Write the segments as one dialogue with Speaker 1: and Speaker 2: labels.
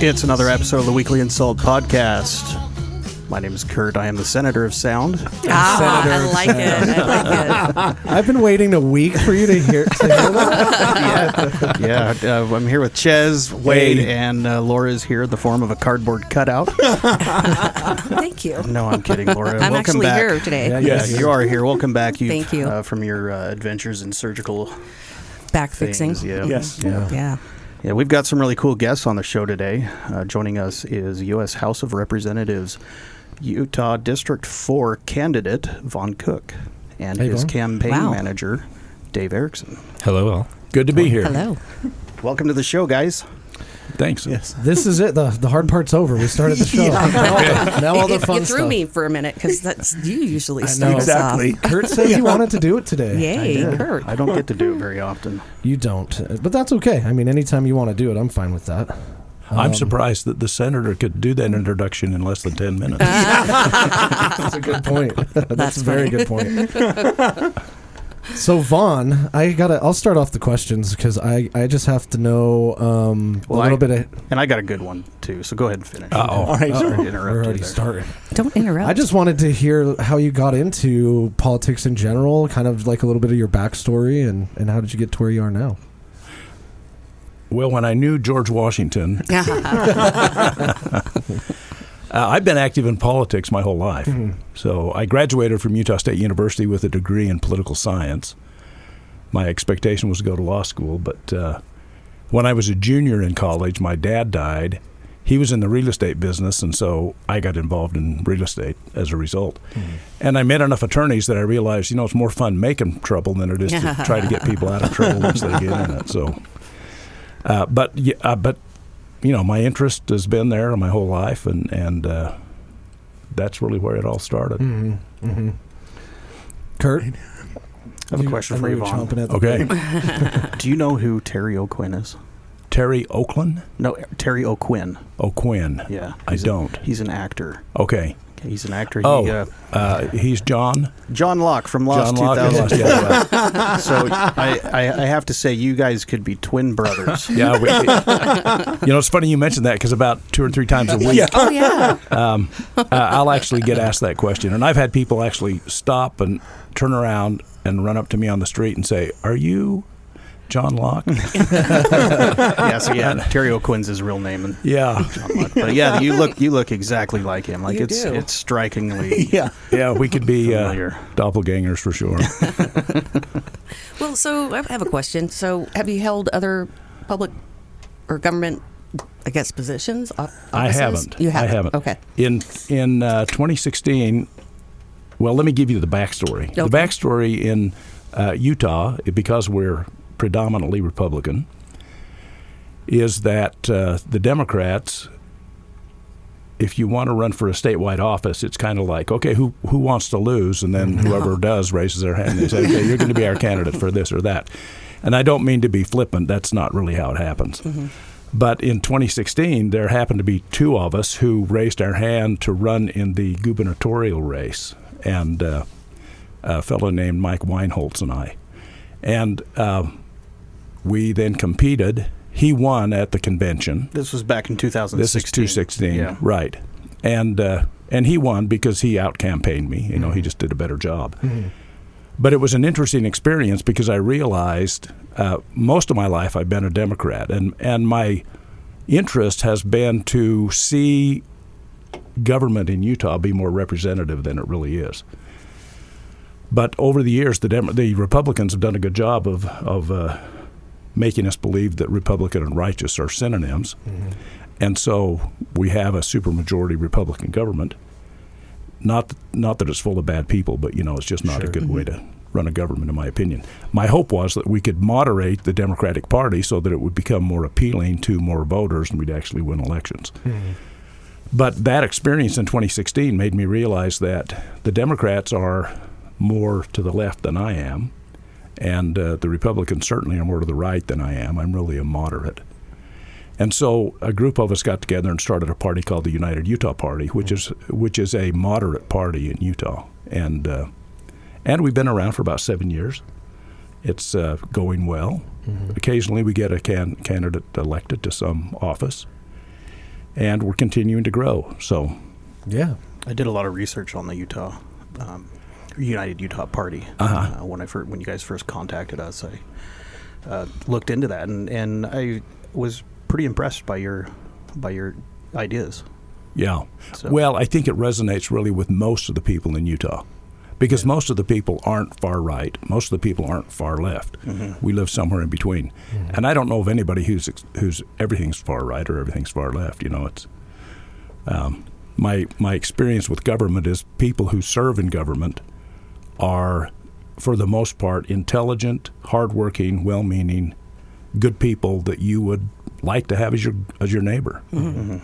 Speaker 1: It's another episode of the Weekly InSalt podcast. My name is Kurt. I am the Senator of Sound.
Speaker 2: I like it.
Speaker 3: I've been waiting a week for you to hear that.
Speaker 1: Yeah. I'm here with Ches, Wade, and Laura is here in the form of a cardboard cutout.
Speaker 2: Thank you.
Speaker 1: No, I'm kidding, Laura.
Speaker 2: I'm
Speaker 1: Welcome
Speaker 2: actually
Speaker 1: back.
Speaker 2: here today.
Speaker 1: Yes, you are here. Welcome back.
Speaker 2: Thank you.
Speaker 1: From your adventures in surgical
Speaker 2: Back fixing.
Speaker 1: things. Yeah.
Speaker 3: Yes.
Speaker 2: Yeah.
Speaker 1: Yeah, we've got some really cool guests on the show today. Joining us is U.S. House of Representatives Utah District 4 candidate Vaughn Cook and his campaign manager, Dave Erickson.
Speaker 4: Hello, all. Good to be here.
Speaker 2: Hello.
Speaker 1: Welcome to the show, guys.
Speaker 4: Thanks.
Speaker 3: Yes. This is it. The hard part's over. We started the show. Now all the fun
Speaker 2: You threw
Speaker 3: stuff.
Speaker 2: me for a minute because that's you usually
Speaker 3: I
Speaker 2: start
Speaker 3: know.
Speaker 2: us
Speaker 4: Exactly.
Speaker 2: off.
Speaker 3: Kurt said he wanted to do it today.
Speaker 2: Yay, Kurt.
Speaker 1: I don't get to do it very often.
Speaker 3: You don't. But that's okay. I mean, anytime you want to do it, I'm fine with that.
Speaker 4: I'm surprised that the senator could do that introduction in less than 10 minutes.
Speaker 3: That's a good point. That's a very good point. So Vaughn, I'll start off the questions because I just have to know a little bit of.
Speaker 1: And I got a good one too, so go ahead and finish.
Speaker 3: All right,
Speaker 1: Sorry to
Speaker 3: we're
Speaker 1: interrupt you
Speaker 3: already
Speaker 1: there.
Speaker 3: starting.
Speaker 2: Don't interrupt.
Speaker 3: I just wanted to hear how you got into politics in general, kind of like a little bit of your backstory, and how did you get to where you are now?
Speaker 4: Well, when I knew George Washington, I've been active in politics my whole life.
Speaker 3: Mm-hmm.
Speaker 4: So I graduated from Utah State University with a degree in political science. My expectation was to go to law school, but when I was a junior in college, my dad died. He was in the real estate business, and so I got involved in real estate as a result. Mm-hmm. And I met enough attorneys that I realized, it's more fun making trouble than it is to try to get people out of trouble once they get in it. So, but my interest has been there my whole life, and that's really where it all started.
Speaker 3: Mm-hmm. Mm-hmm. Kurt?
Speaker 1: I have a question for you, Vaughn.
Speaker 4: Okay.
Speaker 1: Do you know who Terry O'Quinn is?
Speaker 4: Terry Oakland?
Speaker 1: No, Terry O'Quinn.
Speaker 4: O'Quinn.
Speaker 1: Yeah.
Speaker 4: I don't.
Speaker 1: He's an actor.
Speaker 4: Okay.
Speaker 1: He's an actor.
Speaker 4: He's John?
Speaker 1: John Locke from Lost
Speaker 4: John Locke
Speaker 1: 2000.
Speaker 4: yeah.
Speaker 1: So I have to say, you guys could be twin brothers.
Speaker 4: Yeah. It's funny you mentioned that because about 2 or 3 times a week,
Speaker 2: Oh, yeah.
Speaker 4: I'll actually get asked that question. And I've had people actually stop and turn around and run up to me on the street and say, "Are you John Locke?"
Speaker 1: Terry O'Quinn's his real name. And
Speaker 4: Yeah.
Speaker 1: John Locke. But yeah, you look exactly like him. Like
Speaker 2: You
Speaker 1: it's
Speaker 2: do.
Speaker 1: it's strikingly
Speaker 4: Yeah, we could be
Speaker 1: familiar.
Speaker 4: doppelgangers for sure.
Speaker 2: Well, so I have a question. So have you held other public or government, I guess, positions?
Speaker 4: I
Speaker 2: offices?
Speaker 4: haven't.
Speaker 2: You haven't?
Speaker 4: I haven't.
Speaker 2: Okay.
Speaker 4: In 2016, well, let me give you the backstory.
Speaker 2: Okay.
Speaker 4: The backstory in Utah, because we're predominantly Republican, is that the Democrats, if you want to run for a statewide office, it's kind of like, okay, who wants to lose? And then whoever does raises their hand and they say, okay, you're going to be our candidate for this or that. And I don't mean to be flippant. That's not really how it happens. Mm-hmm. But in 2016, there happened to be 2 of us who raised our hand to run in the gubernatorial race, and a fellow named Mike Weinholtz and I. And we then competed. He won at the convention.
Speaker 1: This was back in 2016.
Speaker 4: This is 2016,
Speaker 1: Yeah.
Speaker 4: right. And he won because he out-campaigned me. He just did a better job.
Speaker 3: Mm-hmm.
Speaker 4: But it was an interesting experience because I realized most of my life I've been a Democrat, and my interest has been to see government in Utah be more representative than it really is. But over the years, the Republicans have done a good job of making us believe that Republican and righteous are synonyms. Mm-hmm. And so we have a supermajority Republican government. Not that it's full of bad people, but it's just not a good way to run a government, in my opinion. My hope was that we could moderate the Democratic Party so that it would become more appealing to more voters and we'd actually win elections. Mm-hmm. But that experience in 2016 made me realize that the Democrats are more to the left than I am, and the Republicans certainly are more to the right than I am. I'm really a moderate. And so a group of us got together and started a party called the United Utah Party, which is a moderate party in Utah. And we've been around for about 7 years. It's going well. Mm-hmm. Occasionally we get a candidate elected to some office. and we're continuing to grow. So,
Speaker 3: yeah,
Speaker 1: I did a lot of research on the United Utah Party when you guys first contacted us. I looked into that, and I was pretty impressed by your ideas.
Speaker 4: Yeah. So. Well, I think it resonates really with most of the people in Utah, because most of the people aren't far right. Most of the people aren't far left. Mm-hmm. We live somewhere in between. Mm-hmm. And I don't know of anybody who's everything's far right or everything's far left. It's my experience with government is people who serve in government are, for the most part, intelligent, hardworking, well-meaning, good people that you would like to have as your neighbor. Mm-hmm.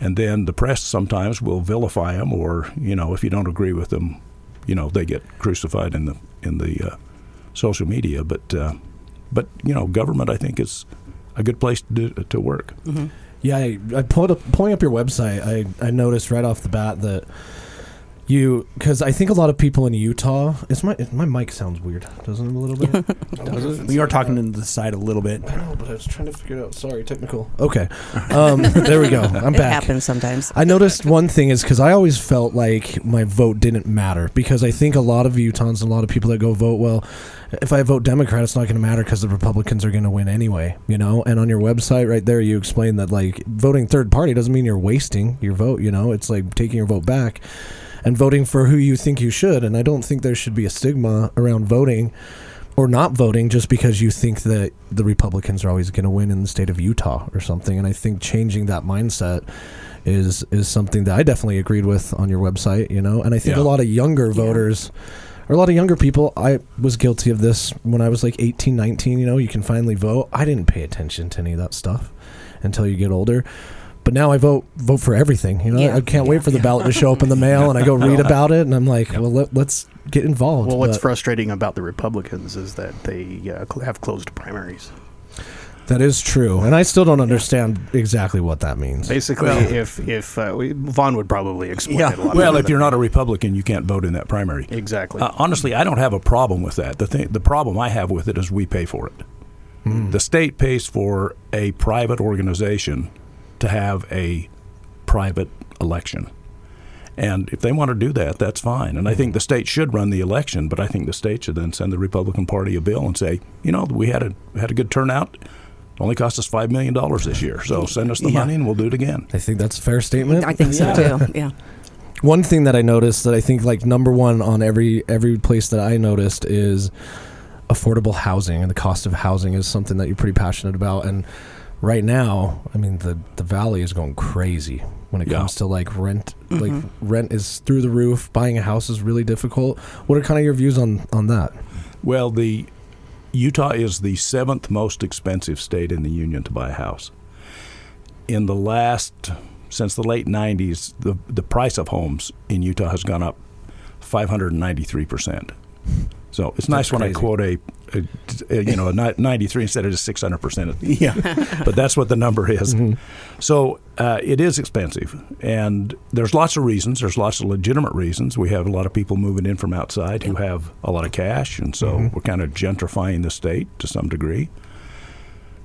Speaker 4: And then the press sometimes will vilify them, or if you don't agree with them, they get crucified in the social media. But government, I think, is a good place to work.
Speaker 3: Mm-hmm. Yeah, I pulling up your website. I noticed right off the bat that because I think a lot of people in Utah, my mic sounds weird, doesn't it, a little bit?
Speaker 1: Does it? We are talking into the side a little bit.
Speaker 3: I know, but I was trying to figure it out. Sorry, technical. Okay, there we go. I'm back.
Speaker 2: It happens sometimes.
Speaker 3: I noticed one thing is because I always felt like my vote didn't matter, because I think a lot of Utahns and a lot of people that go vote, well, if I vote Democrat, it's not going to matter because the Republicans are going to win anyway, And on your website right there, you explain that voting third party doesn't mean you're wasting your vote. It's like taking your vote back and voting for who you think you should. And I don't think there should be a stigma around voting or not voting just because you think that the Republicans are always going to win in the state of Utah or something. And I think changing that mindset is something that I definitely agreed with on your website, And I think a lot of younger voters or a lot of younger people, I was guilty of this when I was 18, 19, you can finally vote. I didn't pay attention to any of that stuff until you get older. But now I vote for everything. I can't wait for the ballot to show up in the mail, and I go read about it, and I'm like, well, let's get involved.
Speaker 1: Well, what's frustrating about the Republicans is that they have closed primaries.
Speaker 3: That is true, and I still don't understand exactly what that means.
Speaker 1: Basically, if Vaughn would probably explain it a lot.
Speaker 4: Well, if you're not a Republican, you can't vote in that primary.
Speaker 1: Exactly.
Speaker 4: Honestly, I don't have a problem with that. The problem I have with it is we pay for it. The state pays for a private organization to have a private election. And if they want to do that, that's fine. And I think the state should run the election, but I think the state should then send the Republican Party a bill and say, we had a good turnout. It only cost us $5 million this year. So send us the money and we'll do it again.
Speaker 3: I think that's a fair statement.
Speaker 2: I think so too. Yeah.
Speaker 3: One thing that I noticed that I think number one on every place that I noticed is affordable housing, and the cost of housing is something that you're pretty passionate about. And right now, I mean, the valley is going crazy when it comes to rent. Mm-hmm. Rent is through the roof. Buying a house is really difficult. What are kind of your views on that?
Speaker 4: Well, Utah is the 7th most expensive state in the union to buy a house. Since the late 90s, the price of homes in Utah has gone up 593%. So it's nice when I quote a 93 instead of just 600%.
Speaker 1: Yeah,
Speaker 4: but that's what the number is.
Speaker 3: Mm-hmm.
Speaker 4: So it is expensive, and there's lots of reasons. There's lots of legitimate reasons. We have a lot of people moving in from outside who have a lot of cash, and so we're kind of gentrifying the state to some degree.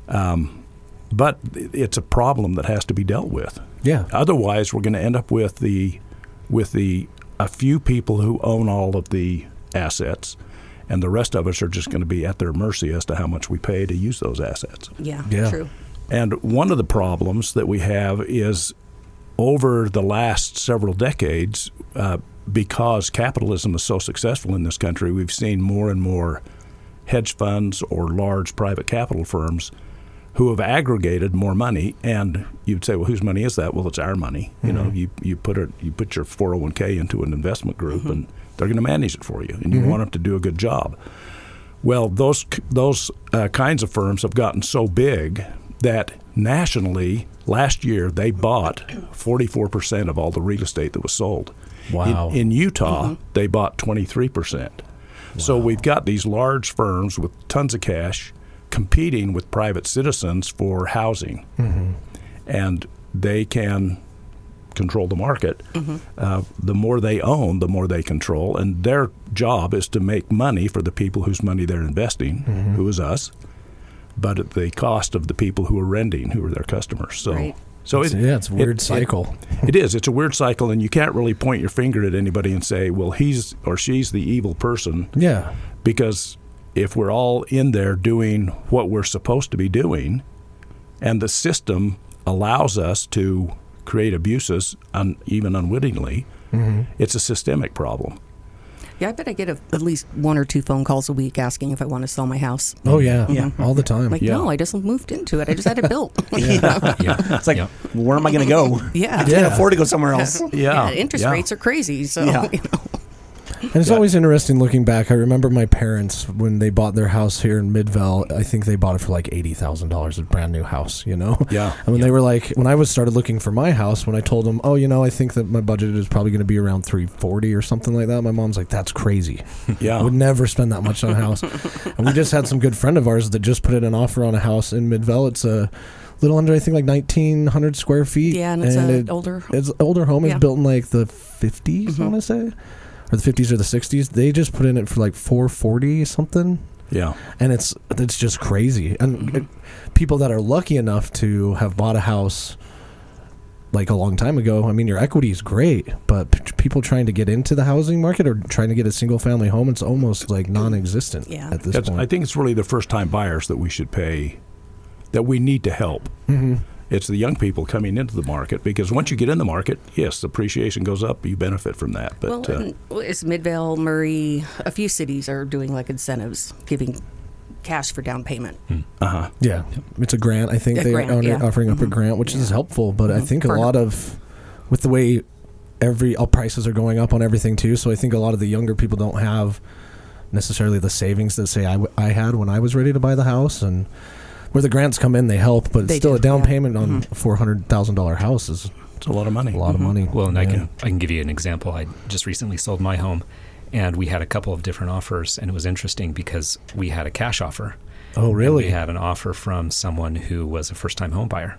Speaker 4: But it's a problem that has to be dealt with.
Speaker 3: Yeah.
Speaker 4: Otherwise, we're going to end up with a few people who own all of the assets, and the rest of us are just going to be at their mercy as to how much we pay to use those assets.
Speaker 2: Yeah, true.
Speaker 4: And one of the problems that we have is over the last several decades, because capitalism is so successful in this country, we've seen more and more hedge funds or large private capital firms who have aggregated more money. And you'd say, well, whose money is that? Well, it's our money. You put your 401k into an investment group, and they're going to manage it for you, and you want them to do a good job. Well, those kinds of firms have gotten so big that nationally, last year, they bought 44% of all the real estate that was sold.
Speaker 3: Wow.
Speaker 4: In Utah, they bought 23%. Wow. So we've got these large firms with tons of cash competing with private citizens for housing. And they can control the market. The more they own, the more they control, and their job is to make money for the people whose money they're investing, who is us, but at the cost of the people who are renting, who are their customers. So So
Speaker 3: it's a weird cycle.
Speaker 4: It is. It's a weird cycle, and you can't really point your finger at anybody and say, well, he's or she's the evil person.
Speaker 3: Yeah.
Speaker 4: Because if we're all in there doing what we're supposed to be doing, and the system allows us to create abuses even unwittingly, it's a systemic problem.
Speaker 2: Yeah, I bet I get at least 1 or 2 phone calls a week asking if I want to sell my house.
Speaker 3: Oh, yeah. All the time.
Speaker 2: Like, no, I just moved into it. I just had it built.
Speaker 5: It's like, where am I going to go?
Speaker 2: Yeah.
Speaker 5: I can't afford to go somewhere else.
Speaker 2: Interest rates are crazy. So,
Speaker 3: And it's always interesting looking back. I remember my parents, when they bought their house here in Midvale, I think they bought it for like $80,000, a brand new house, you know?
Speaker 4: Yeah.
Speaker 3: And when they were like, when I started looking for my house, when I told them, oh, I think that my budget is probably going to be around $340 or something like that, my mom's like, that's crazy.
Speaker 4: Yeah.
Speaker 3: I would never spend that much on a house. And we just had some good friend of ours that just put in an offer on a house in Midvale. It's a little under, I think, like 1,900 square feet.
Speaker 2: Yeah, and it's an older
Speaker 3: home. It's built in like the 50s, I want to say. Or the 50s or the 60s. They just put in it for like $440 something.
Speaker 4: Yeah.
Speaker 3: And it's just crazy. And people that are lucky enough to have bought a house like a long time ago, I mean, your equity is great, but people trying to get into the housing market or trying to get a single family home, it's almost like non-existent at this point.
Speaker 4: I think it's really the first time buyers that we should pay, that we need to help. It's the young people coming into the market, because once you get in the market, yes, appreciation goes up, you benefit from that. But
Speaker 2: it's Midvale, Murray, a few cities are doing like incentives, giving cash for down payment.
Speaker 3: Yeah, it's a grant. I think they're offering up a grant, which is helpful. But I think a lot of, with the way all prices are going up on everything too, so I think a lot of the younger people don't have necessarily the savings that say I had when I was ready to buy the house. And where the grants come in, they help, but it's still a down payment on a $400,000 house it's
Speaker 4: a lot of money.
Speaker 3: A lot of money.
Speaker 6: Well, and I can give you an example. I just recently sold my home, and we had a couple of different offers, and it was interesting because we had a cash offer.
Speaker 3: Oh, really?
Speaker 6: And we had an offer from someone who was a first-time home buyer.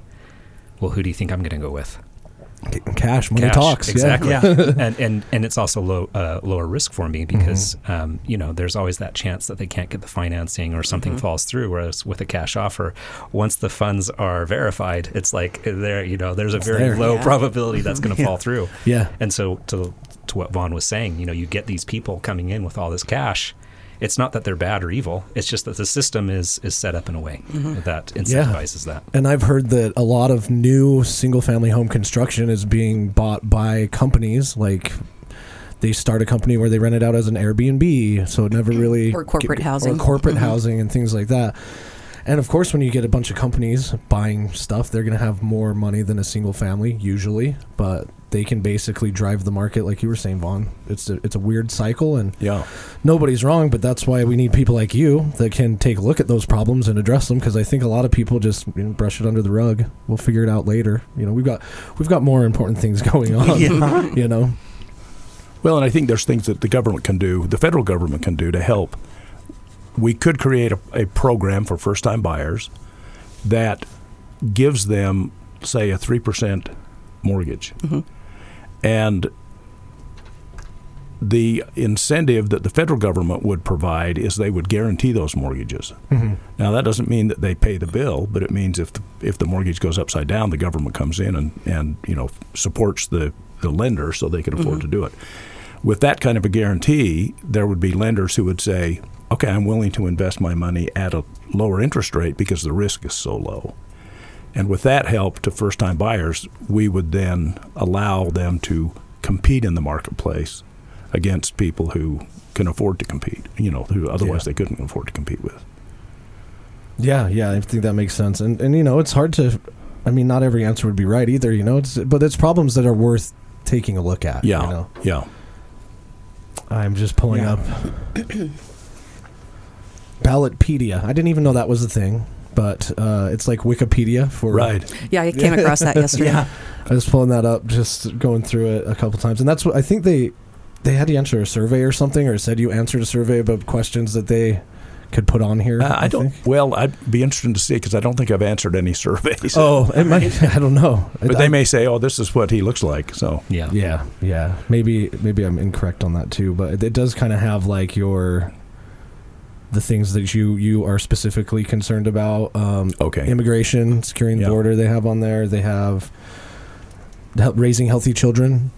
Speaker 6: Well, who do you think I'm going to go with?
Speaker 3: Cash, money talks.
Speaker 6: Exactly.
Speaker 3: Yeah.
Speaker 6: and it's also lower risk for me because there's always that chance that they can't get the financing or something falls through. Whereas with a cash offer, once the funds are verified, it's like there's a very low probability that's going to fall through.
Speaker 3: Yeah.
Speaker 6: And so to what Vaughn was saying, you get these people coming in with all this cash. It's not that they're bad or evil. It's just that the system is set up in a way that incentivizes that. And
Speaker 3: I've heard that a lot of new single-family home construction is being bought by companies. Like, they start a company where they rent it out as an Airbnb, so it never really...
Speaker 2: Or corporate housing.
Speaker 3: Or corporate housing and things like that. And, of course, when you get a bunch of companies buying stuff, they're going to have more money than a single family, usually. But they can basically drive the market, like you were saying, Vaughn. It's a weird cycle, and nobody's wrong, but that's why we need people like you that can take a look at those problems and address them, because I think a lot of people just brush it under the rug. We'll figure it out later. We've got more important things going on,
Speaker 4: Well, and I think there's things that the government can do, the federal government can do to help. We could create a program for first-time buyers that gives them, say, a 3% mortgage. And the incentive that the federal government would provide is they would guarantee those mortgages. Now, that doesn't mean that they pay the bill, but it means if the mortgage goes upside down, the government comes in and supports the lender so they can afford to do it. With that kind of a guarantee, there would be lenders who would say, okay, I'm willing to invest my money at a lower interest rate because the risk is so low. And with that help to first-time buyers, we would then allow them to compete in the marketplace against people who can afford to compete, who otherwise they couldn't afford to compete with.
Speaker 3: Yeah, I think that makes sense. And it's hard to, not every answer would be right either, but it's problems that are worth taking a look at.
Speaker 4: Yeah.
Speaker 3: I'm just pulling up Ballotpedia. I didn't even know that was a thing, but it's like Wikipedia for...
Speaker 4: Right.
Speaker 2: Yeah, I came across that yesterday.
Speaker 3: I was pulling that up, just going through it a couple times. And that's what I think they had to answer a survey or something, or said you answered a survey about questions that they could put on here.
Speaker 4: I don't. Well, I'd be interested to see, because I don't think I've answered any surveys.
Speaker 3: Oh, it might. I don't know.
Speaker 4: But they may say, "Oh, this is what he looks like." So
Speaker 3: yeah. Maybe I'm incorrect on that too. But it does kind of have like the the things that you are specifically concerned about. Immigration, securing the border. They have on there. They have raising healthy children.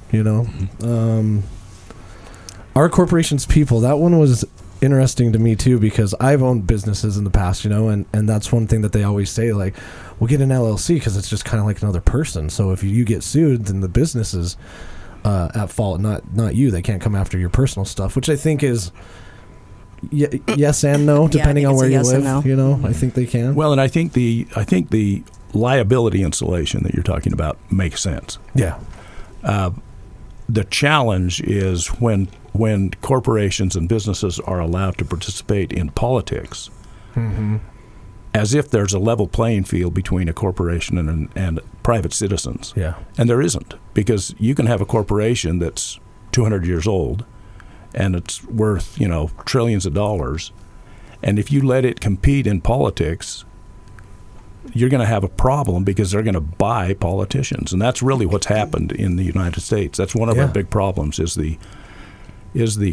Speaker 3: Our corporation's people. That one was interesting to me too, because I've owned businesses in the past, and that's one thing that they always say, like, we'll get an LLC because it's just kind of like another person. So if you get sued, then the business is at fault, not you. They can't come after your personal stuff, which I think is yes and no, depending on where you live. No. I think they can.
Speaker 4: Well, and I think the liability insulation that you're talking about makes sense.
Speaker 3: Yeah.
Speaker 4: The challenge is when corporations and businesses are allowed to participate in politics, as if there's a level playing field between a corporation and private citizens.
Speaker 3: Yeah.
Speaker 4: And there isn't, because you can have a corporation that's 200 years old and it's worth, trillions of dollars. And if you let it compete in politics, you're going to have a problem, because they're going to buy politicians. And that's really what's happened in the United States. That's one of our big problems, is the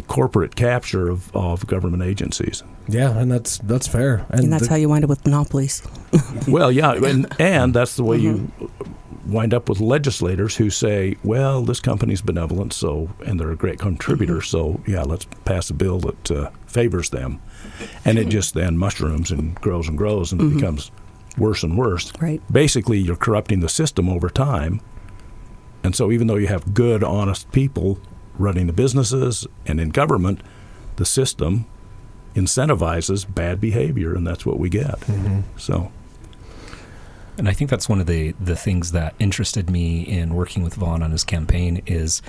Speaker 4: corporate capture of government agencies.
Speaker 3: Yeah, and that's fair.
Speaker 2: And that's how you wind up with monopolies.
Speaker 4: Well, yeah, and that's the way you wind up with legislators who say, well, this company's benevolent, and they're a great contributor, so yeah, let's pass a bill that favors them. And it just then mushrooms and grows and it becomes worse and worse.
Speaker 2: Right.
Speaker 4: Basically, you're corrupting the system over time. And so even though you have good, honest people running the businesses and in government, the system incentivizes bad behavior, and that's what we get. So,
Speaker 6: and I think that's one of the things that interested me in working with Vaughn on his campaign is,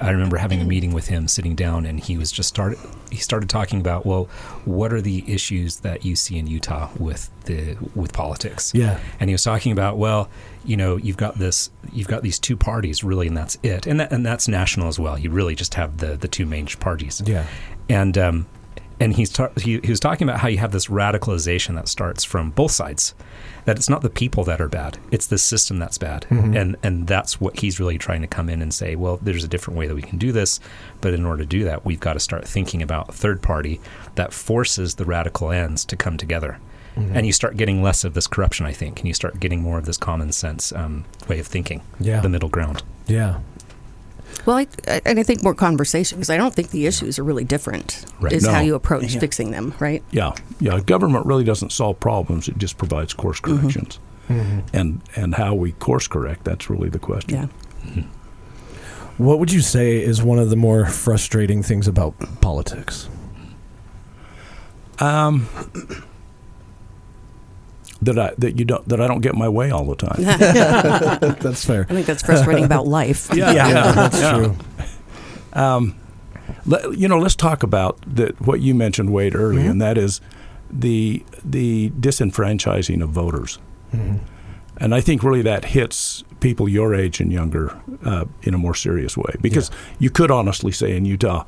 Speaker 6: I remember having a meeting with him, sitting down, and he started talking about, well, what are the issues that you see in Utah with politics?
Speaker 3: Yeah.
Speaker 6: And he was talking about, well, you've got these two parties really, and that's it. And that's national as well. You really just have the two main parties.
Speaker 3: Yeah.
Speaker 6: And he was talking about how you have this radicalization that starts from both sides, that it's not the people that are bad, it's the system that's bad. And that's what he's really trying to come in and say, well, there's a different way that we can do this, but in order to do that, we've got to start thinking about third party that forces the radical ends to come together. And you start getting less of this corruption, I think, and you start getting more of this common sense way of thinking, the middle ground.
Speaker 3: Yeah.
Speaker 2: Well, I think more conversation, because I don't think the issues are really different, how you approach fixing them, right?
Speaker 4: Yeah. Government really doesn't solve problems. It just provides course corrections. And how we course correct, that's really the question.
Speaker 2: Yeah.
Speaker 3: What would you say is one of the more frustrating things about politics?
Speaker 4: That I don't get my way all the time.
Speaker 3: That's fair.
Speaker 2: I think that's frustrating about life.
Speaker 3: Yeah, that's true.
Speaker 4: Let's talk about what you mentioned, Wade, earlier, and that is the disenfranchising of voters. And I think really that hits people your age and younger in a more serious way, because you could honestly say in Utah,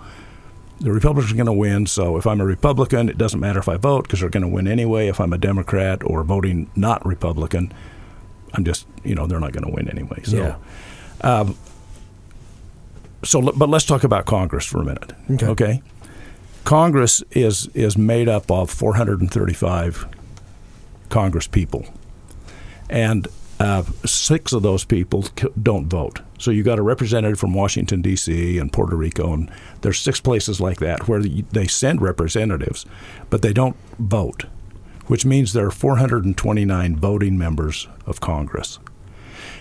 Speaker 4: the Republicans are going to win, so if I'm a Republican, it doesn't matter if I vote, because they're going to win anyway. If I'm a Democrat or voting not Republican, I'm just, they're not going to win anyway. So, but let's talk about Congress for a minute. Okay? Congress is made up of 435 Congress people, and 6 of those people don't vote. So you got a representative from Washington, D.C. and Puerto Rico, and there's 6 places like that where they send representatives, but they don't vote, which means there are 429 voting members of Congress.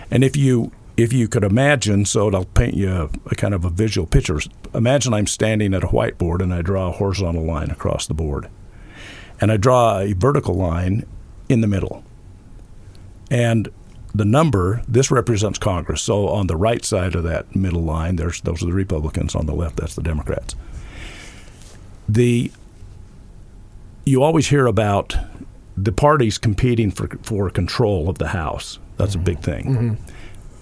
Speaker 4: And if you could imagine, so I'll paint you a kind of a visual picture. Imagine I'm standing at a whiteboard and I draw a horizontal line across the board, and I draw a vertical line in the middle. And the number, this represents Congress. So on the right side of that middle line, those are the Republicans. On the left, that's the Democrats. You always hear about the parties competing for control of the House. That's a big thing.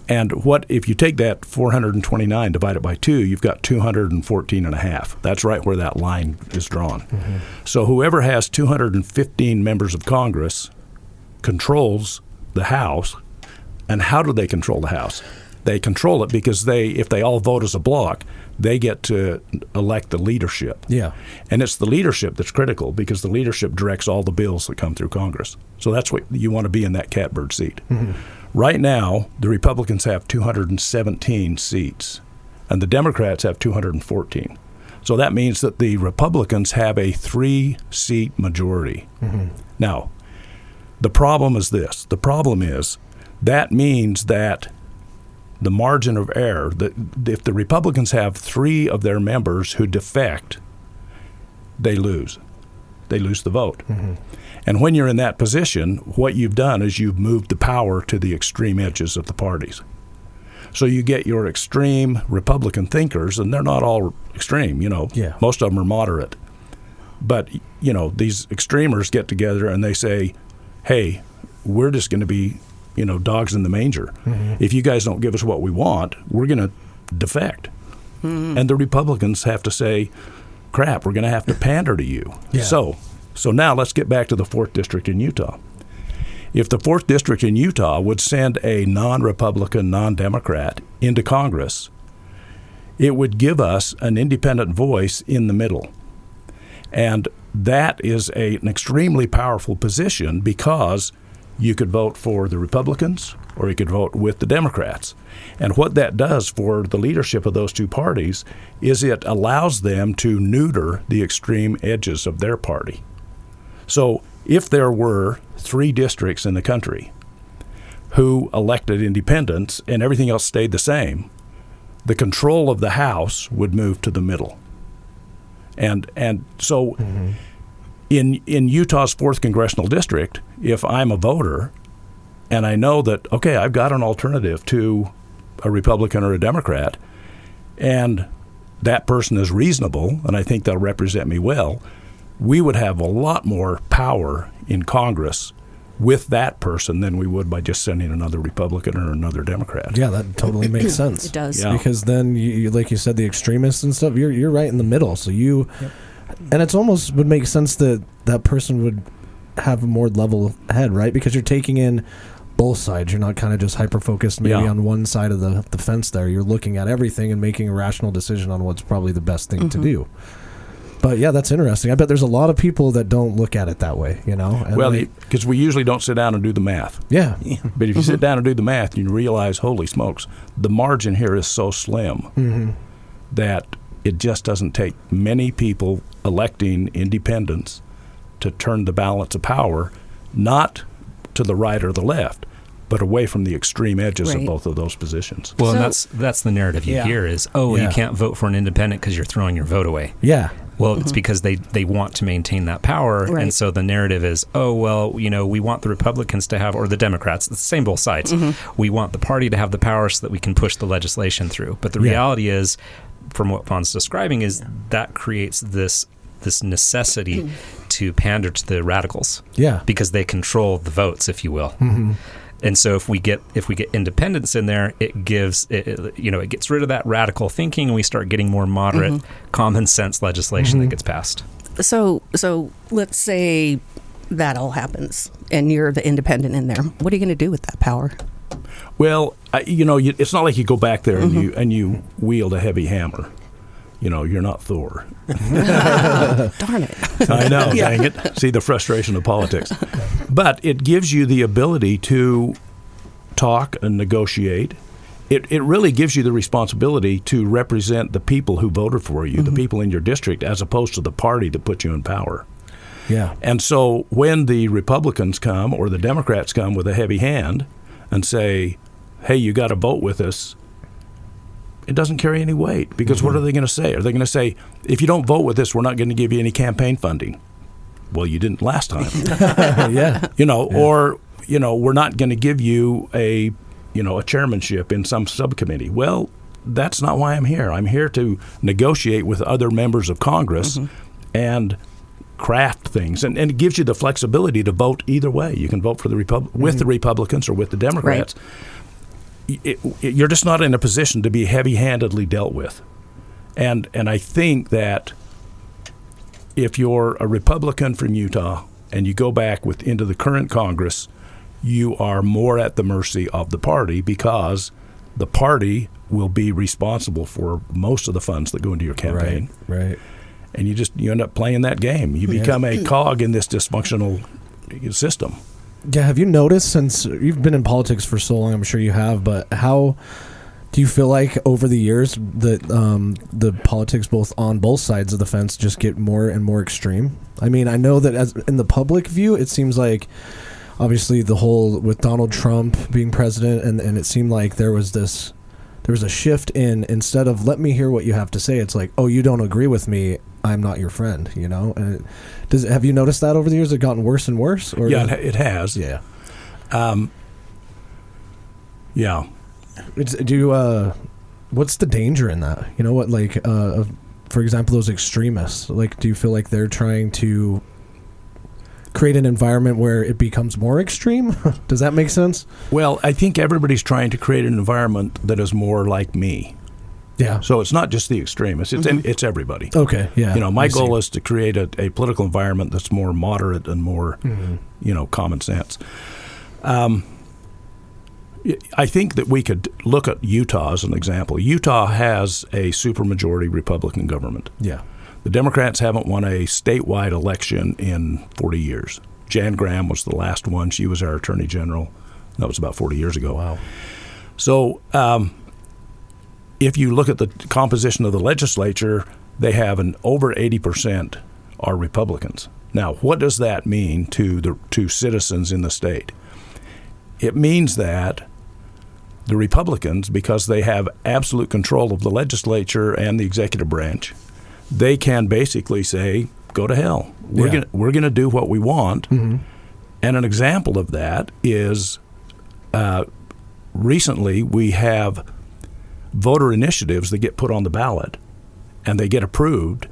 Speaker 4: And if you take that 429, divide it by 2, you've got 214 and a half. That's right where that line is drawn. So whoever has 215 members of Congress controls the House. And how do they control the House? they control it because if they all vote as a block, they get to elect the leadership.
Speaker 3: Yeah.
Speaker 4: And it's the leadership that's critical because the leadership directs all the bills that come through Congress. So that's what you want to be in that catbird seat. Mm-hmm. Right now, the Republicans have 217 seats, and the Democrats have 214. So that means that the Republicans have a 3-seat majority. Mm-hmm. Now, the problem is this. The problem is that means that the margin of error, that if the Republicans have 3 of their members who defect, they lose. They lose the vote. Mm-hmm. And when you're in that position, what you've done is you've moved the power to the extreme edges of the parties. So you get your extreme Republican thinkers, and they're not all extreme, Most of them are moderate. But, these extremers get together and they say, hey, we're just going to be, dogs in the manger. Mm-hmm. If you guys don't give us what we want, we're going to defect. Mm-hmm. And the Republicans have to say, crap, we're going to have to pander to you. Yeah. So now let's get back to the 4th District in Utah. If the 4th District in Utah would send a non-Republican, non-Democrat into Congress, it would give us an independent voice in the middle. And that is an extremely powerful position because you could vote for the Republicans or you could vote with the Democrats. And what that does for the leadership of those two parties is it allows them to neuter the extreme edges of their party. So if there were 3 districts in the country who elected independents and everything else stayed the same, the control of the House would move to the middle. And so mm-hmm. in Utah's 4th Congressional District, if I'm a voter and I know that, okay, I've got an alternative to a Republican or a Democrat, and that person is reasonable and I think they'll represent me well, we would have a lot more power in Congress with that person than we would by just sending another Republican or another Democrat.
Speaker 3: Yeah, that totally makes sense.
Speaker 2: It does.
Speaker 3: Yeah. Because then, you, like you said, the extremists and stuff, you're right in the middle. So and it's almost would make sense that that person would have a more level head, right? Because you're taking in both sides. You're not kind of just hyper-focused maybe on one side of the fence there. You're looking at everything and making a rational decision on what's probably the best thing to do. But yeah, that's interesting. I bet there's a lot of people that don't look at it that way, And
Speaker 4: well, because we usually don't sit down and do the math.
Speaker 3: Yeah.
Speaker 4: But if you sit down and do the math, you realize, holy smokes, the margin here is so slim that it just doesn't take many people electing independents to turn the balance of power, not to the right or the left, but away from the extreme edges of both of those positions.
Speaker 6: Well, and that's the narrative you hear is, you can't vote for an independent because you're throwing your vote away.
Speaker 3: Yeah.
Speaker 6: Well, it's because they want to maintain that power, and so the narrative is, we want the Republicans to have, or the Democrats, it's the same both sides. Mm-hmm. We want the party to have the power so that we can push the legislation through. But the reality is, from what Vaughn's describing, is that creates this necessity to pander to the radicals.
Speaker 3: Yeah.
Speaker 6: Because they control the votes, if you will. Mm-hmm. And so if we get independents in there, it gets rid of that radical thinking, and we start getting more moderate, common sense legislation that gets passed.
Speaker 2: So let's say that all happens, and you're the independent in there. What are you going to do with that power?
Speaker 4: Well, it's not like you go back there and you wield a heavy hammer. You're not Thor.
Speaker 2: Darn it.
Speaker 4: I know, dang it. See the frustration of politics. But it gives you the ability to talk and negotiate. It really gives you the responsibility to represent the people who voted for you, the people in your district, as opposed to the party that put you in power.
Speaker 3: Yeah.
Speaker 4: And so when the Republicans come or the Democrats come with a heavy hand and say, hey, you got to vote with us, it doesn't carry any weight because what are they going to say? Are they going to say, if you don't vote with us, we're not going to give you any campaign funding? Well, you didn't last time. Or, we're not going to give you a chairmanship in some subcommittee. Well, that's not why I'm here. I'm here to negotiate with other members of Congress and craft things. And it gives you the flexibility to vote either way. You can vote for the with the Republicans or with the Democrats. Right. You're just not in a position to be heavy-handedly dealt with. And I think that if you're a Republican from Utah and you go back into the current Congress, you are more at the mercy of the party because the party will be responsible for most of the funds that go into your campaign.
Speaker 3: Right.
Speaker 4: And you end up playing that game. You become a cog in this dysfunctional system.
Speaker 3: Yeah, have you noticed, since you've been in politics for so long, I'm sure you have, but how do you feel like over the years that the politics on both sides of the fence just get more and more extreme? I mean, I know that as in the public view, it seems like obviously the whole with Donald Trump being president, and it seemed like there was a shift in, instead of let me hear what you have to say, it's like, oh, you don't agree with me, I'm not your friend, you know? And have you noticed that over the years? Has it gotten worse and worse? Or
Speaker 4: yeah, it has.
Speaker 3: Yeah.
Speaker 4: Yeah.
Speaker 3: What's the danger in that? You know what, like, for example, those extremists, like, do you feel like they're trying to create an environment where it becomes more extreme? Does that make sense?
Speaker 4: Well, I think everybody's trying to create an environment that is more like me.
Speaker 3: Yeah.
Speaker 4: So it's not just the extremists; it's everybody.
Speaker 3: Okay. Yeah.
Speaker 4: You know, my goal is to create a political environment that's more moderate and more, common sense. I think that we could look at Utah as an example. Utah has a supermajority Republican government.
Speaker 3: Yeah.
Speaker 4: The Democrats haven't won a statewide election in 40 years. Jan Graham was the last one. She was our attorney general. That was about 40 years ago.
Speaker 3: Wow.
Speaker 4: So if you look at the composition of the legislature, they have over 80% are Republicans. Now, what does that mean to citizens in the state? It means that the Republicans, because they have absolute control of the legislature and the executive branch, they can basically say, go to hell. We're gonna do what we want. Mm-hmm. And an example of that is recently we have voter initiatives that get put on the ballot and they get approved,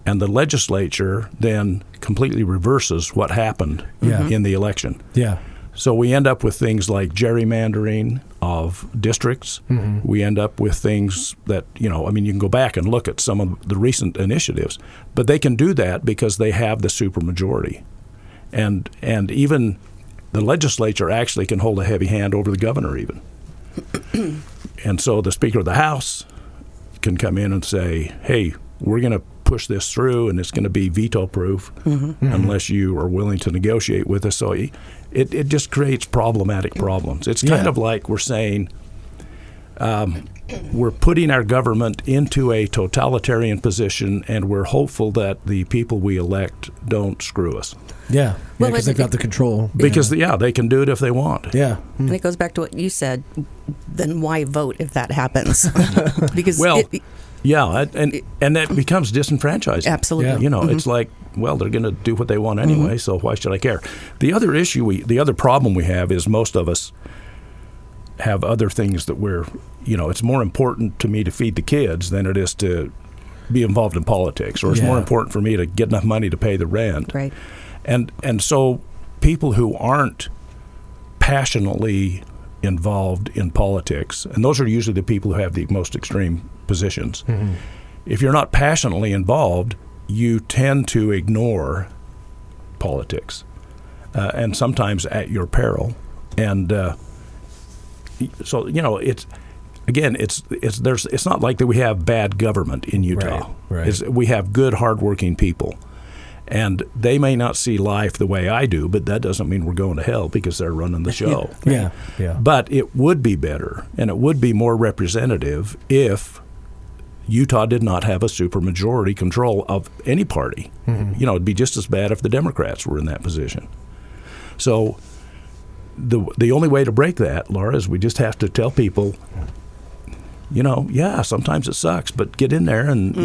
Speaker 4: and the legislature then completely reverses what happened in the election.
Speaker 3: Yeah.
Speaker 4: So we end up with things like gerrymandering of districts. Mm-hmm. We end up with things that, you can go back and look at some of the recent initiatives, but they can do that because they have the supermajority. And even the legislature actually can hold a heavy hand over the governor even. And so the Speaker of the House can come in and say, hey, we're going to push this through, and it's going to be veto-proof unless you are willing to negotiate with us. So it just creates problematic problems. It's kind of like we're saying we're putting our government into a totalitarian position, and we're hopeful that the people we elect don't screw us.
Speaker 3: Yeah, because they've got the control.
Speaker 4: Because, they can do it if they want.
Speaker 3: Yeah.
Speaker 2: And it goes back to what you said. Then why vote if that happens? Because and that becomes disenfranchising. Absolutely.
Speaker 3: Yeah.
Speaker 4: It's like, well, they're going to do what they want anyway, so why should I care? The other problem we have is most of us have other things that it's more important to me to feed the kids than it is to be involved in politics, or it's more important for me to get enough money to pay the rent.
Speaker 2: Right.
Speaker 4: And so people who aren't passionately involved in politics, and those are usually the people who have the most extreme positions. Mm-hmm. If you're not passionately involved, you tend to ignore politics, and sometimes at your peril. And so it's not like that we have bad government in Utah.
Speaker 3: Right.
Speaker 4: We have good, hardworking people. And they may not see life the way I do, but that doesn't mean we're going to hell because they're running the show.
Speaker 3: Yeah.
Speaker 4: But it would be better, and it would be more representative if Utah did not have a supermajority control of any party. Mm-hmm. It'd be just as bad if the Democrats were in that position. So the only way to break that, Laura, is we just have to tell people, sometimes it sucks, but get in there and,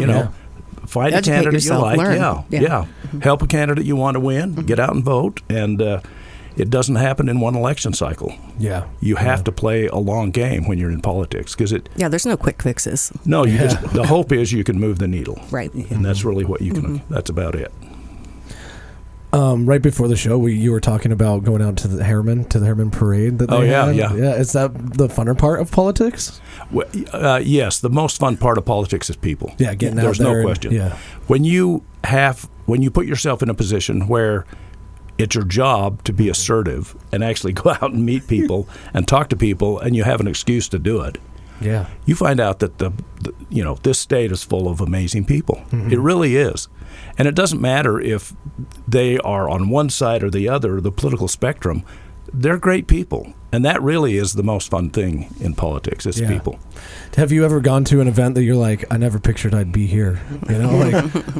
Speaker 4: find a candidate you like. Yeah. Help a candidate you want to win. Get out and vote. And it doesn't happen in one election cycle.
Speaker 3: Yeah.
Speaker 4: You have to play a long game when you're in politics because
Speaker 2: there's no quick fixes.
Speaker 4: No, the hope is you can move the needle.
Speaker 2: Right.
Speaker 4: And that's really what you can. That's about it.
Speaker 3: Right before the show, you were talking about going out to the Harriman parade. That they had.
Speaker 4: Yeah.
Speaker 3: Is that the funner part of politics?
Speaker 4: Well, yes, the most fun part of politics is people.
Speaker 3: Yeah, getting out
Speaker 4: there. There's no question.
Speaker 3: Yeah.
Speaker 4: When you put yourself in a position where it's your job to be assertive and actually go out and meet people and talk to people, and you have an excuse to do it,
Speaker 3: Yeah.
Speaker 4: you find out that this state is full of amazing people. Mm-hmm. It really is. And it doesn't matter if they are on one side or the other of the political spectrum. They're great people. And that really is the most fun thing in politics, is people.
Speaker 3: Have you ever gone to an event that you're like, I never pictured I'd be here?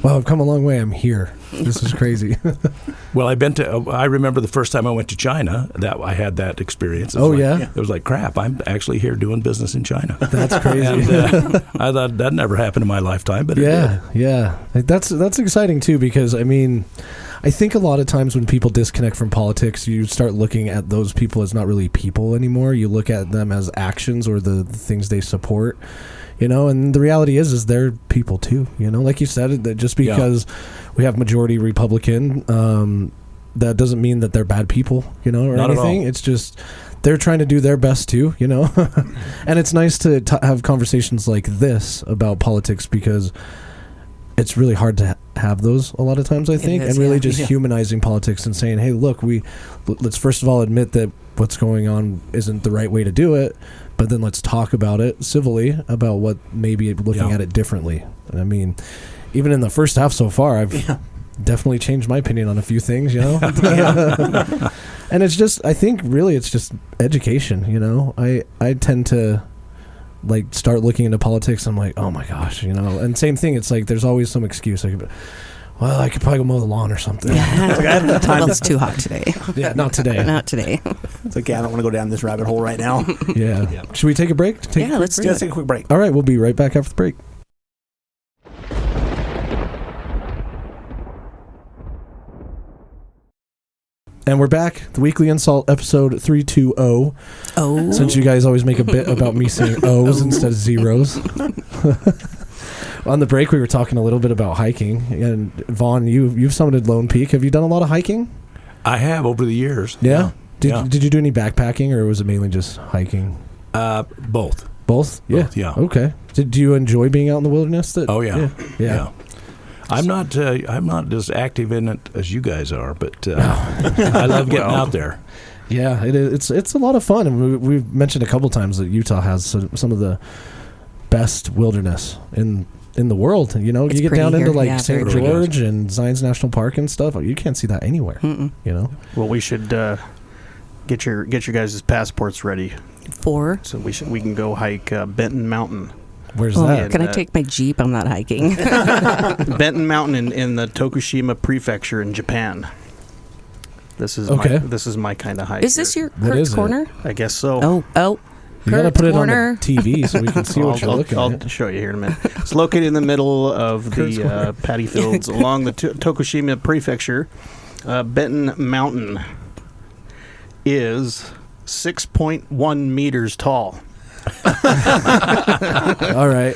Speaker 3: Well, I've come a long way. I'm here. This is crazy.
Speaker 4: Well, I remember the first time I went to China, that I had that experience. It was like, crap, I'm actually here doing business in China.
Speaker 3: That's crazy.
Speaker 4: And I thought that never happened in my lifetime, but it did.
Speaker 3: Yeah. That's exciting too, because I think a lot of times when people disconnect from politics, you start looking at those people as not really people anymore. You look at them as actions or the things they support, and the reality is they're people too, like you said, that just because we have majority Republican, that doesn't mean that they're bad people, or
Speaker 4: not
Speaker 3: anything. It's just they're trying to do their best too, and it's nice to have conversations like this about politics, because it's really hard to have those a lot of times, I think, and really just humanizing politics and saying, hey, look, let's first of all admit that what's going on isn't the right way to do it, but then let's talk about it civilly, about what maybe looking at it differently. And even in the first half so far, I've definitely changed my opinion on a few things, and it's just, I think really it's just education, I tend to start looking into politics. I'm like, oh my gosh, and same thing. It's like there's always some excuse. I could probably go mow the lawn or something.
Speaker 2: It's too hot today.
Speaker 3: Yeah, not today.
Speaker 2: Not today.
Speaker 5: It's like, I don't want to go down this rabbit hole right now.
Speaker 3: Yeah. Should we take a break?
Speaker 2: Let's
Speaker 5: take a quick break.
Speaker 3: All right, we'll be right back after the break. And we're back. The Weekly InSalt, episode 320.
Speaker 2: Oh.
Speaker 3: Since you guys always make a bit about me saying O's instead of zeros. On the break, we were talking a little bit about hiking. And Vaughn, you've summited Lone Peak. Have you done a lot of hiking?
Speaker 4: I have over the years.
Speaker 3: Yeah? Did you do any backpacking, or was it mainly just hiking?
Speaker 4: Both.
Speaker 3: Both? Yeah.
Speaker 4: Both, yeah.
Speaker 3: Okay. Do you enjoy being out in the wilderness?
Speaker 4: Yeah. I'm not as active in it as you guys are, but I love getting out there.
Speaker 3: Yeah, it's a lot of fun, and we've mentioned a couple times that Utah has some of the best wilderness in the world. You get down into St. George and Zions National Park and stuff. You can't see that anywhere.
Speaker 2: Mm-mm.
Speaker 1: Well, we should get your guys' passports ready so we can go hike Benton Mountain.
Speaker 3: Where's that?
Speaker 2: Can I take my Jeep? I'm not hiking.
Speaker 1: Benton Mountain in the Tokushima Prefecture in Japan. This is my kind of hike.
Speaker 2: Is this your Kurt's Corner?
Speaker 1: I guess so.
Speaker 2: Oh.
Speaker 3: You got to put it on the TV so we can see what you're looking at.
Speaker 1: I'll show you here in a minute. It's located in the middle of the paddy fields along the Tokushima Prefecture. Benton Mountain is 6.1 meters tall.
Speaker 3: All right.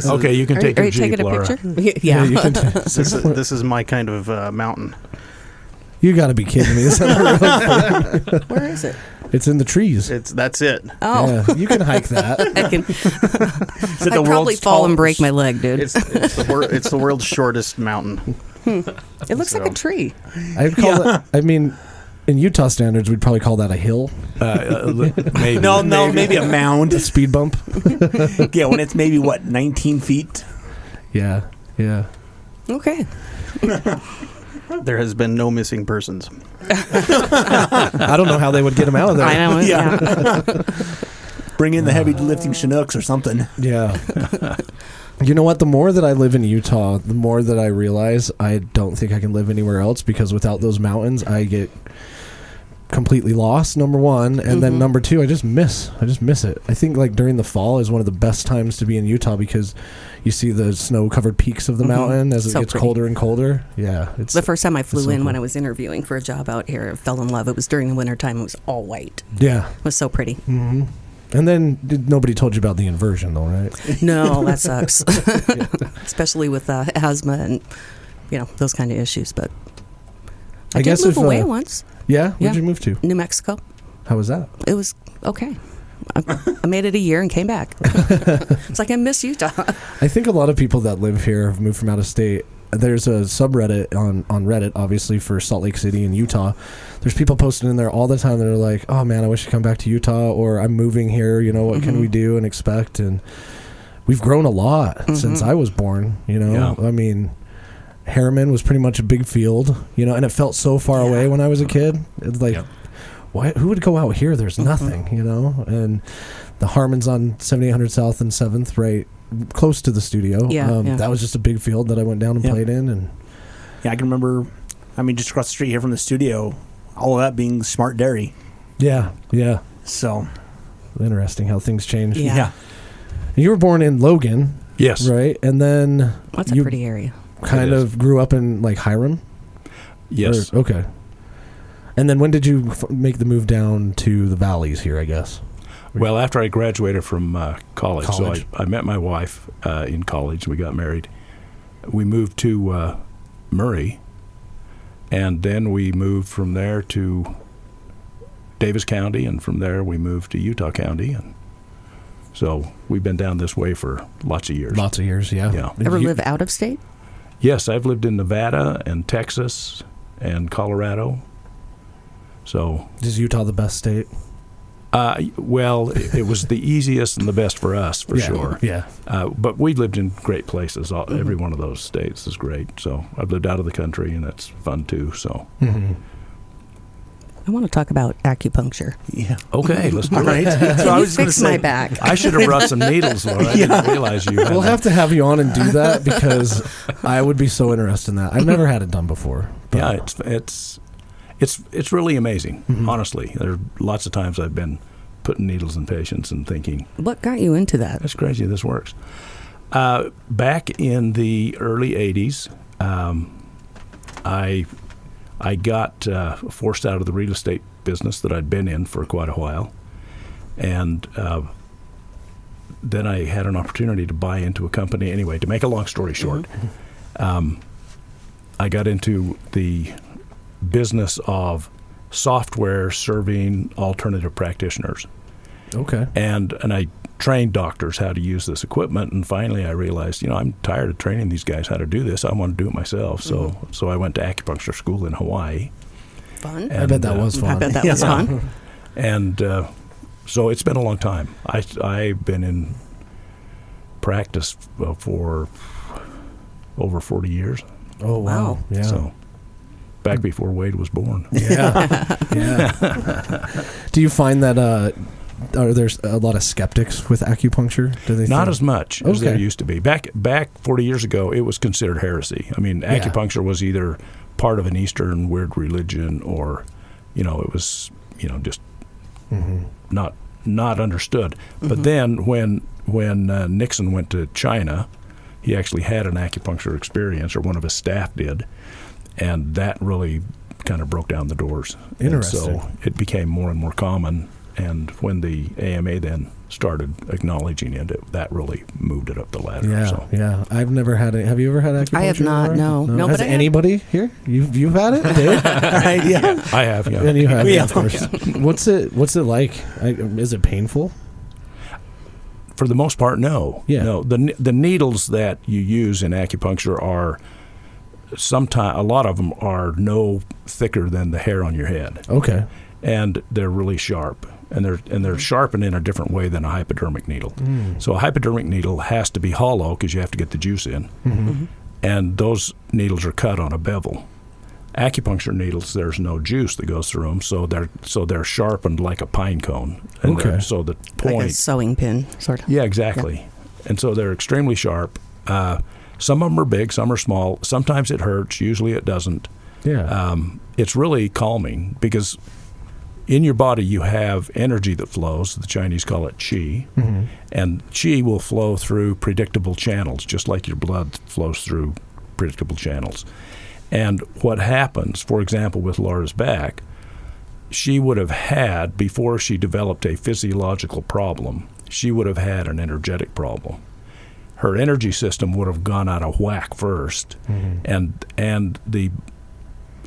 Speaker 4: Okay, you can take your Jeep,
Speaker 2: taking a
Speaker 4: Laura.
Speaker 2: picture? Yeah.
Speaker 3: You can
Speaker 1: this is my kind of mountain.
Speaker 3: You got to be kidding me.
Speaker 2: Where is it?
Speaker 3: It's in the trees.
Speaker 1: That's it.
Speaker 2: Oh.
Speaker 3: Yeah, you can hike that.
Speaker 2: I'd probably fall and break my leg, dude.
Speaker 1: It's the world's shortest mountain.
Speaker 2: It looks like a tree.
Speaker 3: I'd call it, in Utah standards, we'd probably call that a hill.
Speaker 5: Maybe. No, maybe a mound.
Speaker 3: A speed bump.
Speaker 5: Yeah, when it's maybe, 19 feet?
Speaker 3: Yeah.
Speaker 2: Okay.
Speaker 1: There has been no missing persons.
Speaker 3: I don't know how they would get them out of there.
Speaker 2: I know. Yeah.
Speaker 5: Bring in the heavy lifting Chinooks or something.
Speaker 3: Yeah. You know what? The more that I live in Utah, the more that I realize I don't think I can live anywhere else, because without those mountains, I get completely lost, number one, and then number two, I just miss it. I think during the fall is one of the best times to be in Utah, because you see the snow-covered peaks of the mountain as it gets colder and colder. Yeah, it's
Speaker 2: the first time I flew in when I was interviewing for a job out here. I fell in love. It was during the wintertime. It was all white.
Speaker 3: Yeah,
Speaker 2: it was so pretty.
Speaker 3: Mm-hmm. And then nobody told you about the inversion, though, right?
Speaker 2: No, that sucks. Especially with asthma and those kind of issues. But I did move away once.
Speaker 3: Yeah? Where'd you move to?
Speaker 2: New Mexico.
Speaker 3: How was that?
Speaker 2: It was okay. I made it a year and came back. It's like I miss Utah.
Speaker 3: I think a lot of people that live here have moved from out of state there's a subreddit on Reddit, obviously, for Salt Lake City and Utah. There's people posting in there all the time that are like, oh man, I wish I'd come back to Utah, or I'm moving here, what can we do and expect? And we've grown a lot since I was born, I mean, Harriman was pretty much a big field, and it felt so far away when I was a kid. It's like, who would go out here? There's nothing, and the Harmon's on 7800 South and 7th, right close to the studio. That was just a big field that I went down and played in. And
Speaker 5: I can remember, just across the street here from the studio, all of that being Smart Dairy.
Speaker 3: Yeah.
Speaker 5: So
Speaker 3: interesting how things change.
Speaker 5: Yeah.
Speaker 3: You were born in Logan.
Speaker 4: Yes.
Speaker 3: Right? And then
Speaker 2: that's a pretty area.
Speaker 3: Kind of grew up in like Hiram?
Speaker 4: Yes.
Speaker 3: Okay. And then when did you make the move down to the valleys here, I guess?
Speaker 4: Well, after I graduated from college. So I met my wife in college. We got married. We moved to Murray, and then we moved from there to Davis County, and from there we moved to Utah County. And so we've been down this way for lots of years.
Speaker 3: Lots of years, yeah.
Speaker 2: Ever live out of state?
Speaker 4: Yes, I've lived in Nevada and Texas and Colorado. So
Speaker 3: is Utah the best state?
Speaker 4: Well, it was the easiest and the best for us, for sure.
Speaker 3: Yeah.
Speaker 4: But we lived in great places. Every one of those states is great. So I've lived out of the country, and that's fun too. So.
Speaker 2: I want to talk about acupuncture.
Speaker 5: Yeah.
Speaker 4: Okay, let's do it.
Speaker 5: Right.
Speaker 2: So I was fix my back.
Speaker 4: I should have brought some needles, Laura. I didn't realize you had
Speaker 3: We'll have to have you on and do that, because I would be so interested in that. I've never had it done before.
Speaker 4: Yeah, it's really amazing, honestly. There are lots of times I've been putting needles in patients and thinking,
Speaker 2: what got you into that?
Speaker 4: That's crazy, this works. Back in the early 80s, I got forced out of the real estate business that I'd been in for quite a while. And then I had an opportunity to buy into a company. Anyway, to make a long story short, I got into the business of software serving alternative practitioners.
Speaker 3: Okay.
Speaker 4: And I trained doctors how to use this equipment, and finally I realized, I'm tired of training these guys how to do this. I want to do it myself. So I went to acupuncture school in Hawaii.
Speaker 2: Fun.
Speaker 3: And, I bet that was fun.
Speaker 2: I bet that was fun.
Speaker 4: And so it's been a long time. I've been in practice for over 40 years.
Speaker 3: Oh, wow. Yeah.
Speaker 4: So back before Wade was born.
Speaker 3: Yeah. Do you find that there's a lot of skeptics with acupuncture? Do they
Speaker 4: Not as much as there used to be. Back 40 years ago, it was considered heresy. I mean, acupuncture was either part of an Eastern weird religion, or, it was, just not understood. But then when Nixon went to China, he actually had an acupuncture experience, or one of his staff did, and that really kind of broke down the doors.
Speaker 3: Interesting.
Speaker 4: And so it became more and more common. And when the AMA then started acknowledging it, that really moved it up the ladder.
Speaker 3: Yeah. I've never had it. Have you ever had acupuncture?
Speaker 2: I have not. No.
Speaker 3: Has anybody here? You've had it, Dave?
Speaker 5: Yeah.
Speaker 4: I have. Yeah.
Speaker 3: And you have, of course. What's it like? Is it painful?
Speaker 4: For the most part, no.
Speaker 3: Yeah.
Speaker 4: No. The needles that you use in acupuncture are a lot of them are no thicker than the hair on your head.
Speaker 3: Okay.
Speaker 4: And they're really sharp. And they're sharpened in a different way than a hypodermic needle. So a hypodermic needle has to be hollow because you have to get the juice in. And those needles are cut on a bevel. Acupuncture needles, there's no juice that goes through them, so they're sharpened like a pine cone. And so the point,
Speaker 2: like a sewing pin, sort of.
Speaker 4: Yeah, exactly. Yeah. And so they're extremely sharp. Some of them are big, some are small. Sometimes it hurts. Usually it doesn't.
Speaker 3: Yeah.
Speaker 4: It's really calming because in your body, you have energy that flows. The Chinese call it qi. And qi will flow through predictable channels, just like your blood flows through predictable channels. And what happens, for example, with Laura's back, she would have had, before she developed a physiological problem, she would have had an energetic problem. Her energy system would have gone out of whack first. And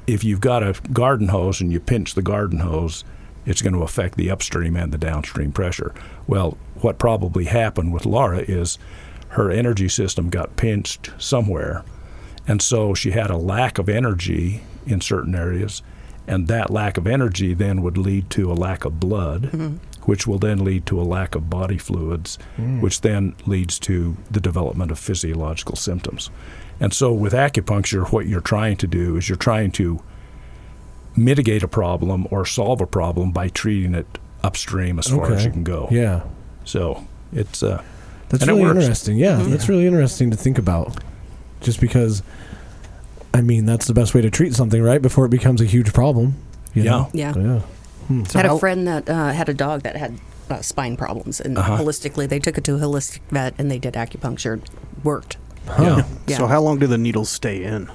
Speaker 4: if you've got a garden hose and you pinch the garden hose, it's going to affect the upstream and the downstream pressure. Well, what probably happened with Laura is her energy system got pinched somewhere, And so she had a lack of energy in certain areas, and that lack of energy then would lead to a lack of blood, which will then lead to a lack of body fluids, which then leads to the development of physiological symptoms. And so with acupuncture, what you're trying to do is you're trying to mitigate a problem or solve a problem by treating it upstream as far as you can go.
Speaker 3: Yeah.
Speaker 4: So it's
Speaker 3: that's really interesting. Yeah, that's really interesting to think about. Just because, I mean, that's the best way to treat something, right? Before it becomes a huge problem. You know?
Speaker 2: Yeah.
Speaker 1: So
Speaker 2: I had a friend that had a dog that had spine problems, and holistically, they took it to a holistic vet, and they did acupuncture. It worked.
Speaker 1: Yeah. So how long do the needles stay in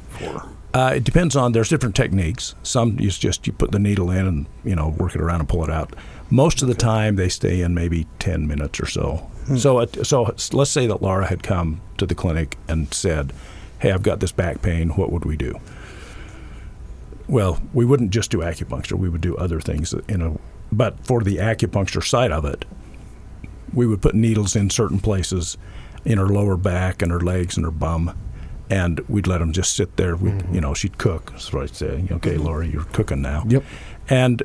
Speaker 1: for?
Speaker 4: It depends on, there's different techniques. Some is just you put the needle in and, work it around and pull it out. Most of the time they stay in maybe 10 minutes or so. So let's say that Laura had come to the clinic and said, hey, I've got this back pain. What would we do? Well, we wouldn't just do acupuncture. We would do other things, but for the acupuncture side of it, we would put needles in certain places in her lower back and her legs and her bum, and we'd let them just sit there. She'd cook. So I'd say, okay, Laura, you're cooking now.
Speaker 3: Yep.
Speaker 4: And,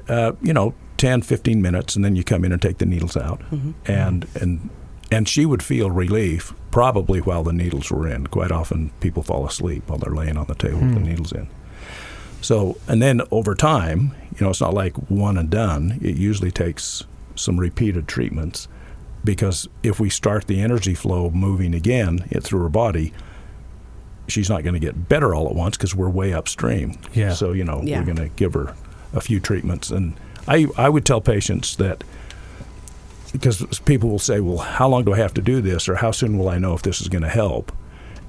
Speaker 4: 10, 15 minutes, and then you come in and take the needles out. And she would feel relief probably while the needles were in. Quite often people fall asleep while they're laying on the table with the needles in. So, and then over time, it's not like one and done. It usually takes some repeated treatments, because if we start the energy flow moving again through her body, she's not going to get better all at once because we're way upstream.
Speaker 3: Yeah.
Speaker 4: So, we're going to give her a few treatments. And I would tell patients that, because people will say, well, how long do I have to do this, or how soon will I know if this is going to help?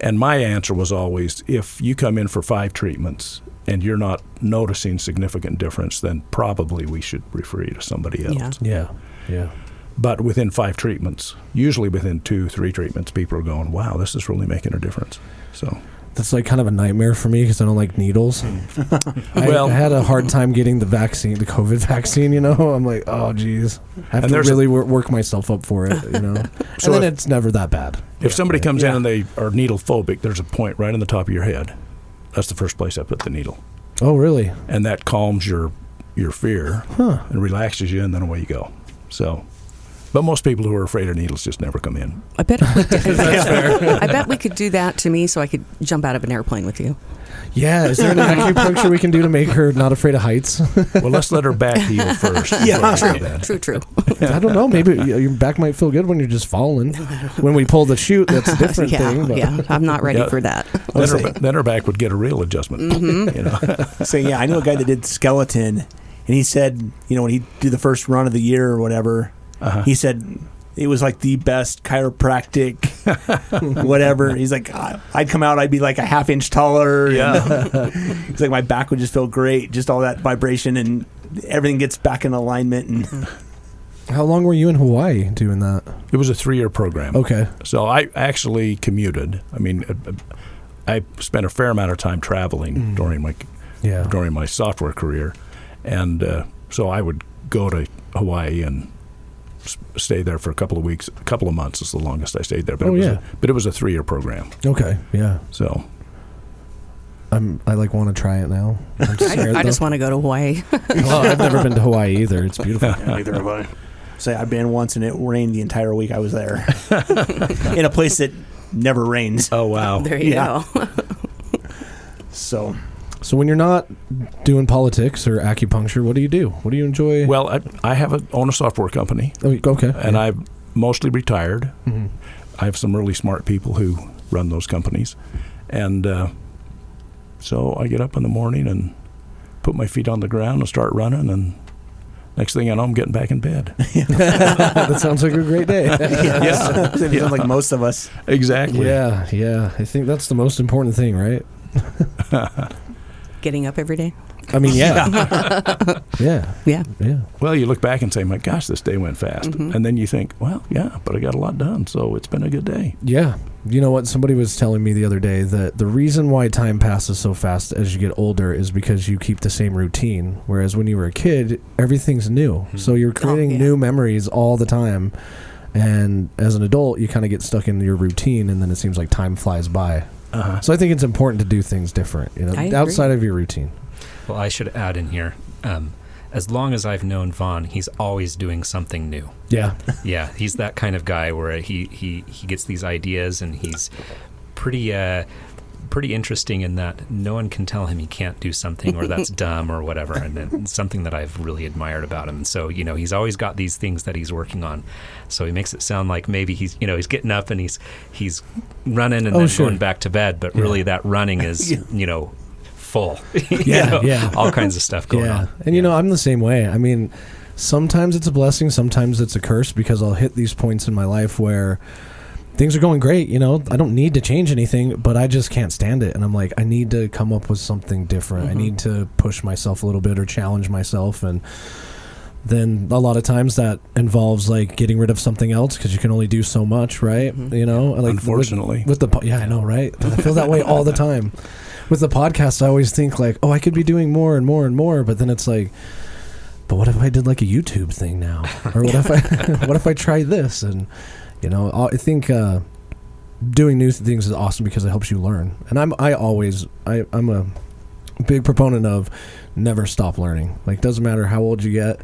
Speaker 4: And my answer was always, if you come in for 5 treatments and you're not noticing significant difference, then probably we should refer you to somebody else.
Speaker 3: Yeah.
Speaker 4: But within 5 treatments, usually within 2-3 treatments, people are going, wow, this is really making a difference. So
Speaker 3: that's like kind of a nightmare for me because I don't like needles. I had a hard time getting the vaccine, the COVID vaccine, I'm like, oh, geez. I have to really work myself up for it, So and then it's never that bad.
Speaker 4: If somebody comes in and they are needle phobic, there's a point right on the top of your head. That's the first place I put the needle.
Speaker 3: Oh, really?
Speaker 4: And that calms your fear and relaxes you, and then away you go. So... But most people who are afraid of needles just never come in.
Speaker 2: I bet I bet we could do that to me so I could jump out of an airplane with you.
Speaker 3: Yeah, is there an acupuncture we can do to make her not afraid of heights?
Speaker 4: Well, let's let her back heal first.
Speaker 2: True.
Speaker 3: I don't know. Maybe your back might feel good when you're just falling. When we pull the chute, that's a different thing. But.
Speaker 2: Yeah, I'm not ready for that.
Speaker 4: Then her back would get a real adjustment.
Speaker 5: So, I know a guy that did skeleton, and he said, when he did the first run of the year or whatever, he said it was like the best chiropractic, whatever. He's like, I'd come out, I'd be like a half inch taller. Yeah. He's like, my back would just feel great, just all that vibration, and everything gets back in alignment. And
Speaker 3: how long were you in Hawaii doing that?
Speaker 4: It was a 3-year program.
Speaker 3: Okay.
Speaker 4: So I actually commuted. I mean, I spent a fair amount of time traveling during my software career, and so I would go to Hawaii and stay there for a couple of weeks. A couple of months is the longest I stayed there. But it was a 3-year program.
Speaker 3: Okay, yeah.
Speaker 4: So
Speaker 3: I want to try it now.
Speaker 2: I just want to go to Hawaii.
Speaker 3: Well, I've never been to Hawaii either. It's beautiful.
Speaker 1: Neither have I.
Speaker 5: Say I've been once, and it rained the entire week I was there. In a place that never rains.
Speaker 4: Oh, wow.
Speaker 2: There you go.
Speaker 3: So when you're not doing politics or acupuncture, what do you do? What do you enjoy?
Speaker 4: Well, I own a software company.
Speaker 3: Oh, okay.
Speaker 4: And I've mostly retired. I have some really smart people who run those companies. And so I get up in the morning and put my feet on the ground and start running, and next thing I know, I'm getting back in bed.
Speaker 3: That sounds like a great day.
Speaker 5: Yeah. Sounds like most of us.
Speaker 4: Exactly.
Speaker 3: Yeah. I think that's the most important thing, right?
Speaker 2: Getting up every day.
Speaker 3: I mean, yeah. Yeah.
Speaker 4: Well, you look back and say, my gosh, this day went fast. And then you think, well, yeah, but I got a lot done, so it's been a good day.
Speaker 3: Yeah. You know what? Somebody was telling me the other day that the reason why time passes so fast as you get older is because you keep the same routine, whereas when you were a kid, everything's new. So you're creating new memories all the time. And as an adult, you kind of get stuck in your routine, and then it seems like time flies by. So I think it's important to do things different, outside of your routine.
Speaker 6: Well, I should add in here, as long as I've known Vaughn, he's always doing something new.
Speaker 3: Yeah.
Speaker 6: Yeah, he's that kind of guy where he gets these ideas, and he's pretty interesting in that no one can tell him he can't do something or that's dumb or whatever. And then something that I've really admired about him. So, he's always got these things that he's working on. So he makes it sound like maybe he's getting up and he's running and then going back to bed. But really that running is, full. All kinds of stuff going on.
Speaker 3: And, I'm the same way. I mean, sometimes it's a blessing. Sometimes it's a curse, because I'll hit these points in my life where things are going great, I don't need to change anything, but I just can't stand it. And I'm like, I need to come up with something different. I need to push myself a little bit or challenge myself. And then a lot of times that involves like getting rid of something else, because you can only do so much, right? Like
Speaker 4: unfortunately.
Speaker 3: With the I know, right? I feel that way all the time. With the podcast, I always think like, I could be doing more and more and more. But then it's like, but what if I did like a YouTube thing now? Or what if I try this? And I think doing new things is awesome because it helps you learn. And I'm a big proponent of never stop learning. Like, doesn't matter how old you get,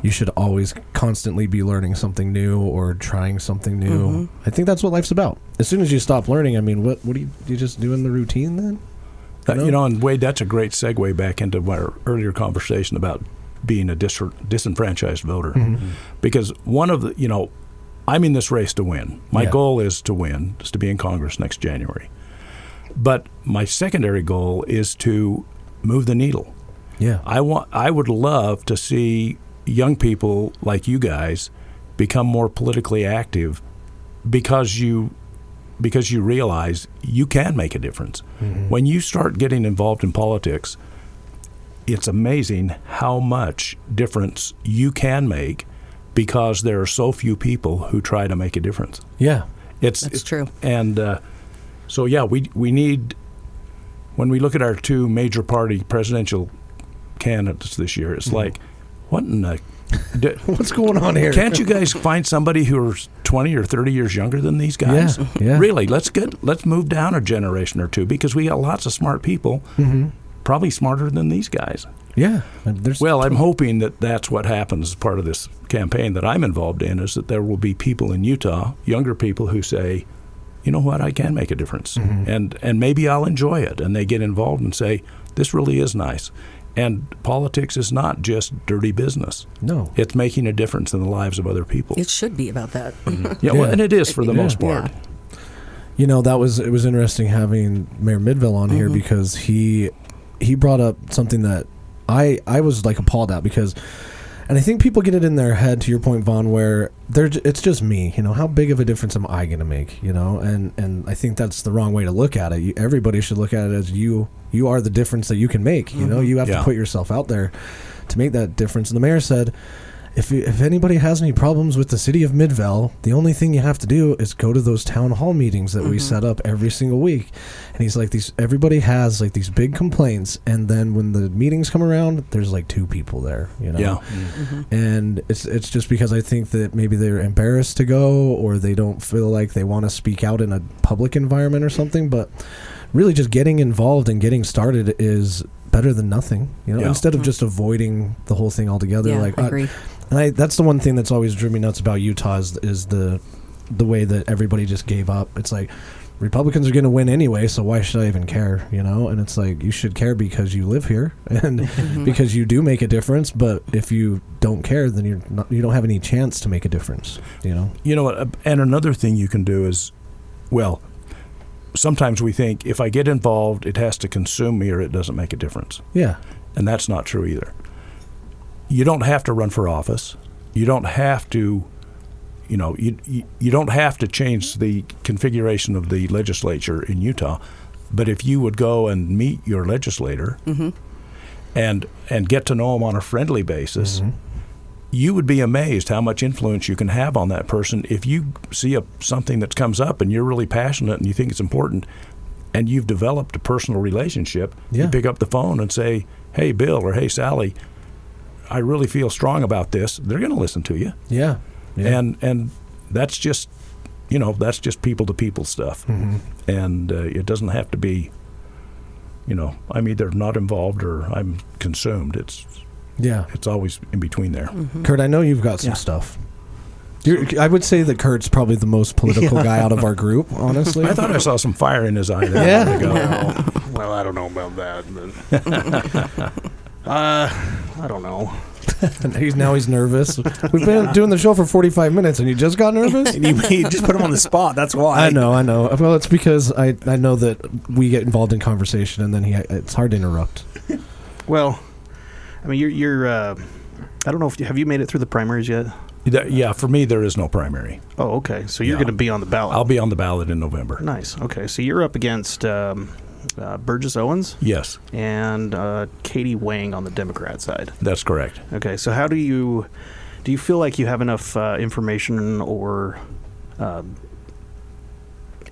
Speaker 3: you should always constantly be learning something new or trying something new. I think that's what life's about. As soon as you stop learning, I mean, what do you just do in the routine then?
Speaker 4: And Wade, that's a great segue back into our earlier conversation about being a disenfranchised voter. Because one of the, I'm in this race to win. My goal is to win, is to be in Congress next January. But my secondary goal is to move the needle.
Speaker 3: Yeah.
Speaker 4: I would love to see young people like you guys become more politically active because you realize you can make a difference. When you start getting involved in politics, it's amazing how much difference you can make, because there are so few people who try to make a difference.
Speaker 3: Yeah.
Speaker 2: That's true.
Speaker 4: And we need, when we look at our two major party presidential candidates this year, it's like, what in the...
Speaker 3: What's going on here?
Speaker 4: Can't you guys find somebody who's 20 or 30 years younger than these guys?
Speaker 3: Yeah.
Speaker 4: Really, let's move down a generation or two, because we got lots of smart people, probably smarter than these guys.
Speaker 3: Yeah.
Speaker 4: I'm hoping that that's what happens as part of this campaign that I'm involved in, is that there will be people in Utah, younger people, who say, you know what, I can make a difference. And maybe I'll enjoy it. And they get involved and say, this really is nice. And politics is not just dirty business.
Speaker 3: No.
Speaker 4: It's making a difference in the lives of other people.
Speaker 2: It should be about that.
Speaker 4: And it is for the most part.
Speaker 3: Yeah. It was interesting having Mayor Midville on here, because he brought up something that I was like appalled at, because, and I think people get it in their head, to your point, Vaughn, where it's just me, how big of a difference am I going to make, and I think that's the wrong way to look at it. Everybody should look at it as you are the difference that you can make, you have to put yourself out there to make that difference. And the mayor said, if anybody has any problems with the city of Midvale, the only thing you have to do is go to those town hall meetings that we set up every single week. And he's like, everybody has like these big complaints, and then when the meetings come around, there's like two people there, And it's just because I think that maybe they're embarrassed to go, or they don't feel like they want to speak out in a public environment or something. But really, just getting involved and getting started is better than nothing, instead of just avoiding the whole thing altogether.
Speaker 2: I agree.
Speaker 3: And that's the one thing that's always driven me nuts about Utah is the way that everybody just gave up. It's like, Republicans are going to win anyway, so why should I even care, And it's like, you should care because you live here and because you do make a difference. But if you don't care, then you don't have any chance to make a difference, You
Speaker 4: know what? And another thing you can do is, sometimes we think if I get involved, it has to consume me or it doesn't make a difference.
Speaker 3: Yeah.
Speaker 4: And that's not true either. You don't have to run for office. You don't have to, you don't have to change the configuration of the legislature in Utah. But if you would go and meet your legislator and get to know them on a friendly basis, you would be amazed how much influence you can have on that person. If you see something that comes up and you're really passionate and you think it's important, and you've developed a personal relationship, you pick up the phone and say, hey, Bill, or hey, Sally, I really feel strong about this. They're going to listen to you.
Speaker 3: Yeah.
Speaker 4: And that's just that's just people-to-people stuff. And it doesn't have to be, I'm either not involved or I'm consumed. It's always in between there.
Speaker 3: Kurt, I know you've got some stuff. I would say that Kurt's probably the most political guy out of our group, honestly.
Speaker 4: I thought I saw some fire in his eye there.
Speaker 1: Yeah. Well, I don't know about that. But I don't know.
Speaker 3: Now he's nervous. We've been doing the show for 45 minutes, and you just got nervous?
Speaker 5: And you just put him on the spot. That's why.
Speaker 3: I know. Well, it's because I know that we get involved in conversation, and then it's hard to interrupt.
Speaker 1: Well, I mean, you're I don't know have you made it through the primaries yet?
Speaker 4: Yeah, for me, there is no primary.
Speaker 1: Oh, okay. So you're going to be on the ballot.
Speaker 4: I'll be on the ballot in November.
Speaker 1: Nice. Okay. So you're up against Burgess Owens?
Speaker 4: Yes.
Speaker 1: And Katie Wang on the Democrat side?
Speaker 4: That's correct.
Speaker 1: Okay. So how do you feel like you have enough information or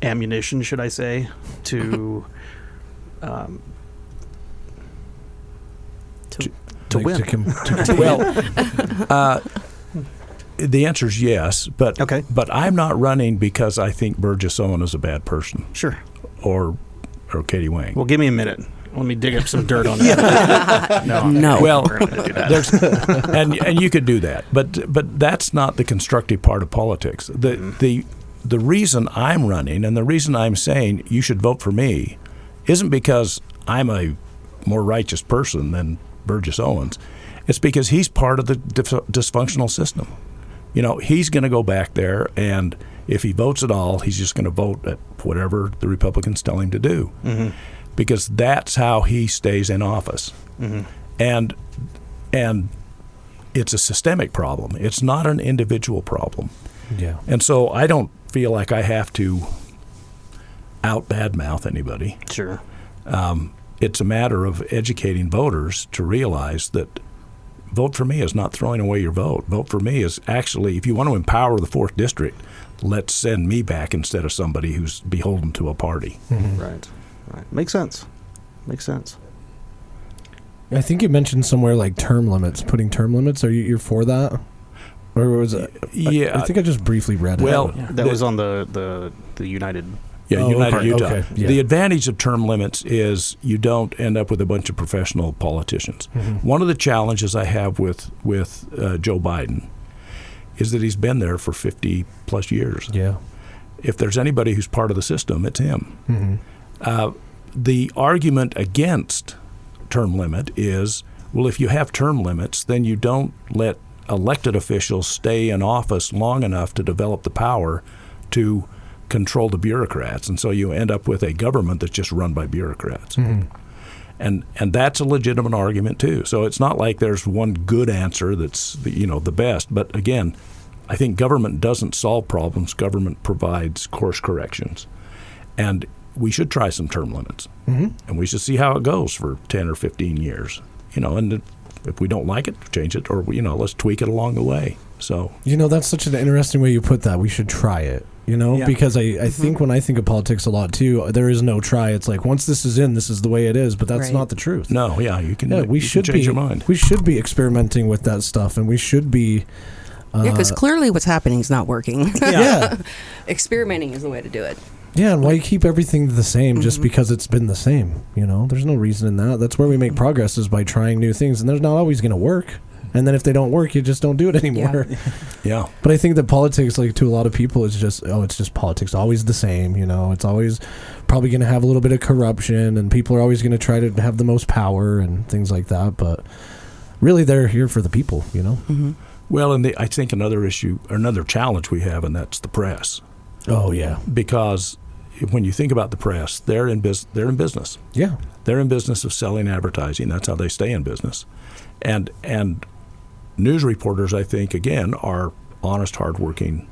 Speaker 1: ammunition, should I say, to win?
Speaker 4: Well, the answer is yes, but I'm not running because I think Burgess Owens is a bad person.
Speaker 1: Sure.
Speaker 4: Or Katie Wang.
Speaker 1: Well, give me a minute. Let me dig up some dirt on that.
Speaker 2: No.
Speaker 4: Well, and you could do that, but that's not the constructive part of politics. The reason I'm running and the reason I'm saying you should vote for me isn't because I'm a more righteous person than Burgess Owens. It's because he's part of the dysfunctional system. He's going to go back there, and if he votes at all, he's just going to vote at whatever the Republicans tell him to do, because that's how he stays in office. And it's a systemic problem. It's not an individual problem.
Speaker 3: Yeah.
Speaker 4: And so I don't feel like I have to out-badmouth anybody.
Speaker 1: Sure.
Speaker 4: It's a matter of educating voters to realize that vote for me is not throwing away your vote. Vote for me is actually, if you want to empower the 4th District, let's send me back instead of somebody who's beholden to a party.
Speaker 1: Right. Makes sense.
Speaker 3: I think you mentioned somewhere like term limits, putting term limits. You're for that? Or was it?
Speaker 4: Yeah.
Speaker 3: I think I just briefly read it.
Speaker 4: Well,
Speaker 1: that was on the United.
Speaker 4: Yeah, United Utah.
Speaker 3: Okay. Yeah.
Speaker 4: The advantage of term limits is you don't end up with a bunch of professional politicians. One of the challenges I have with Joe Biden is that he's been there for 50 plus years.
Speaker 3: Yeah.
Speaker 4: If there's anybody who's part of the system, it's him. The argument against term limit is, well, if you have term limits, then you don't let elected officials stay in office long enough to develop the power to control the bureaucrats, and so you end up with a government that's just run by bureaucrats. And that's a legitimate argument too. So it's not like there's one good answer that's the best. But again, I think government doesn't solve problems. Government provides course corrections, and we should try some term limits, and we should see how it goes for 10 or 15 years. And if we don't like it, change it, or let's tweak it along the way. So
Speaker 3: that's such an interesting way you put that. We should try it. Because I think when I think of politics a lot too, there is no try. It's like once this is in, this is the way it is. But that's not the truth.
Speaker 4: No, you can.
Speaker 3: We should change
Speaker 4: your mind.
Speaker 3: We should be experimenting with that stuff, and we should be.
Speaker 2: Because clearly what's happening is not working.
Speaker 3: Yeah.
Speaker 2: Experimenting is the way to do it.
Speaker 3: Yeah, and why keep everything the same just because it's been the same? There's no reason in that. That's where we make progress, is by trying new things, and they're not always going to work. And then if they don't work, you just don't do it anymore.
Speaker 4: Yeah.
Speaker 3: But I think that politics, like to a lot of people, is just, it's just politics, always the same. It's always probably going to have a little bit of corruption, and people are always going to try to have the most power and things like that. But really, they're here for the people,
Speaker 4: Well, and I think another issue, or another challenge we have, and that's the press.
Speaker 3: Oh, yeah.
Speaker 4: Because when you think about the press, they're in business.
Speaker 3: Yeah.
Speaker 4: They're in business of selling advertising. That's how they stay in business. And news reporters, I think, again, are honest, hardworking,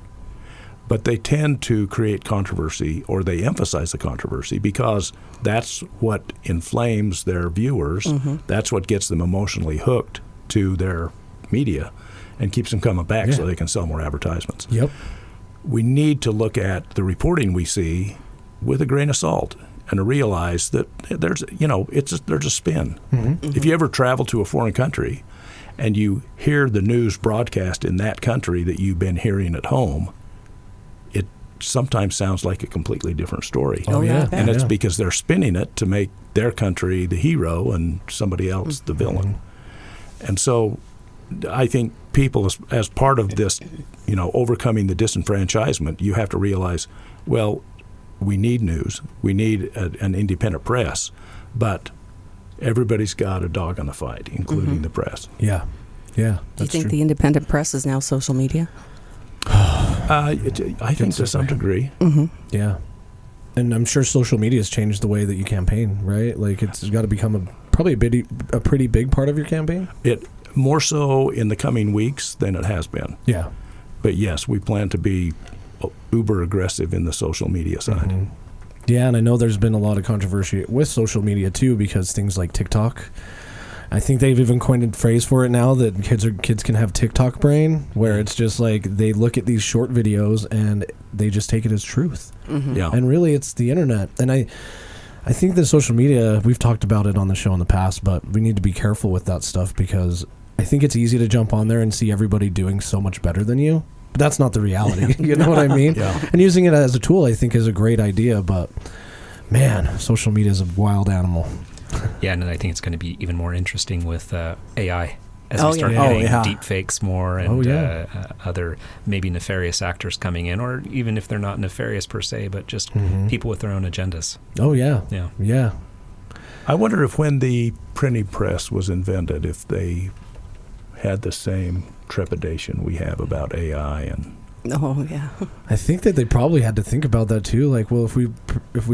Speaker 4: but they tend to create controversy, or they emphasize the controversy, because that's what inflames their viewers. That's what gets them emotionally hooked to their media and keeps them coming back so they can sell more advertisements.
Speaker 3: Yep.
Speaker 4: We need to look at the reporting we see with a grain of salt and to realize that there's a spin. If you ever travel to a foreign country and you hear the news broadcast in that country that you've been hearing at home, it sometimes sounds like a completely different story.
Speaker 3: Oh, yeah.
Speaker 4: And it's because they're spinning it to make their country the hero and somebody else the villain. And so I think people, as part of this, overcoming the disenfranchisement, you have to realize, well, we need news. We need an independent press. But everybody's got a dog in the fight, including the press.
Speaker 3: Yeah. Yeah.
Speaker 2: Do you think the independent press is now social media?
Speaker 4: I think to some degree.
Speaker 2: Mm-hmm.
Speaker 3: Yeah. And I'm sure social media has changed the way that you campaign, right? Like it's got to become probably a pretty big part of your campaign.
Speaker 4: It more so in the coming weeks than it has been.
Speaker 3: Yeah.
Speaker 4: But yes, we plan to be uber aggressive in the social media side.
Speaker 3: Mm-hmm. Yeah, and I know there's been a lot of controversy with social media too, because things like TikTok, I think they've even coined a phrase for it now that kids can have TikTok brain, where it's just like they look at these short videos and they just take it as truth.
Speaker 2: Mm-hmm.
Speaker 4: Yeah.
Speaker 3: And really it's the internet. And I think that social media, we've talked about it on the show in the past, but we need to be careful with that stuff, because I think it's easy to jump on there and see everybody doing so much better than you. But that's not the reality. You know what I mean?
Speaker 4: Yeah.
Speaker 3: And using it as a tool, I think, is a great idea. But, man, social media is a wild animal.
Speaker 6: Yeah, and I think it's going to be even more interesting with AI as we start
Speaker 5: yeah.
Speaker 6: getting deep fakes more and other maybe nefarious actors coming in, or even if they're not nefarious per se, but just people with their own agendas.
Speaker 3: Oh, yeah.
Speaker 6: Yeah.
Speaker 3: Yeah.
Speaker 4: I wonder if when the printing press was invented, if they had the same trepidation we have about AI and.
Speaker 2: Oh yeah.
Speaker 3: I think that they probably had to think about that too. Like, well, if we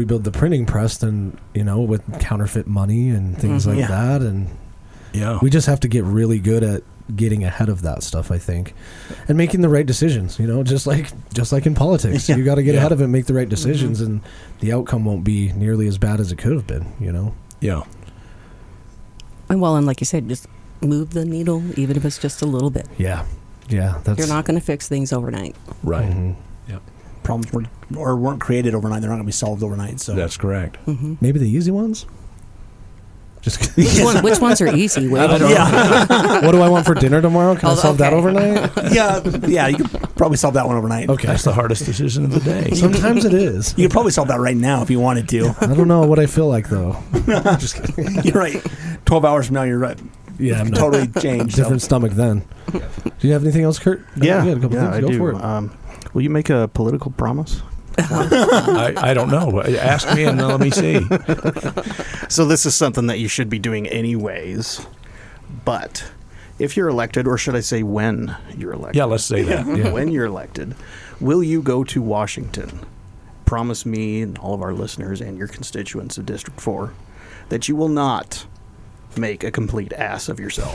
Speaker 3: build the printing press, then with counterfeit money and things like that, and we just have to get really good at getting ahead of that stuff, I think, and making the right decisions. Just like in politics, you got to get ahead of it, and make the right decisions, and the outcome won't be nearly as bad as it could have been.
Speaker 4: Yeah.
Speaker 2: And like you said, just move the needle, even if it's just a little bit.
Speaker 3: Yeah. Yeah.
Speaker 2: You're not going to fix things overnight.
Speaker 4: Right.
Speaker 3: Mm-hmm.
Speaker 6: Yeah.
Speaker 5: Problems weren't created overnight. They're not going to be solved overnight. So
Speaker 4: that's correct.
Speaker 2: Mm-hmm.
Speaker 3: Maybe the easy ones. Just
Speaker 2: which ones are easy?
Speaker 3: I don't know. What do I want for dinner tomorrow? Can I solve that overnight?
Speaker 5: Yeah. You could probably solve that one overnight.
Speaker 3: Okay,
Speaker 4: that's the hardest decision of the day.
Speaker 3: Sometimes it is.
Speaker 5: You could probably solve that right now if you wanted to.
Speaker 3: I don't know what I feel like though.
Speaker 5: Just kidding. You're right. 12 hours from now, you're right.
Speaker 3: Yeah, I'm
Speaker 5: totally changed.
Speaker 3: Different stomach then. Do you have anything else, Kurt?
Speaker 1: Yeah,
Speaker 3: you had a couple things.
Speaker 1: I
Speaker 3: Go
Speaker 1: do.
Speaker 3: for it.
Speaker 1: Will you make a political promise?
Speaker 4: I don't know. Ask me and let me see.
Speaker 1: So this is something that you should be doing anyways. But if you're elected, or should I say when you're elected?
Speaker 4: Yeah, let's say that. Yeah.
Speaker 1: When you're elected, will you go to Washington? Promise me and all of our listeners and your constituents of District 4 that you will not make a complete ass of yourself.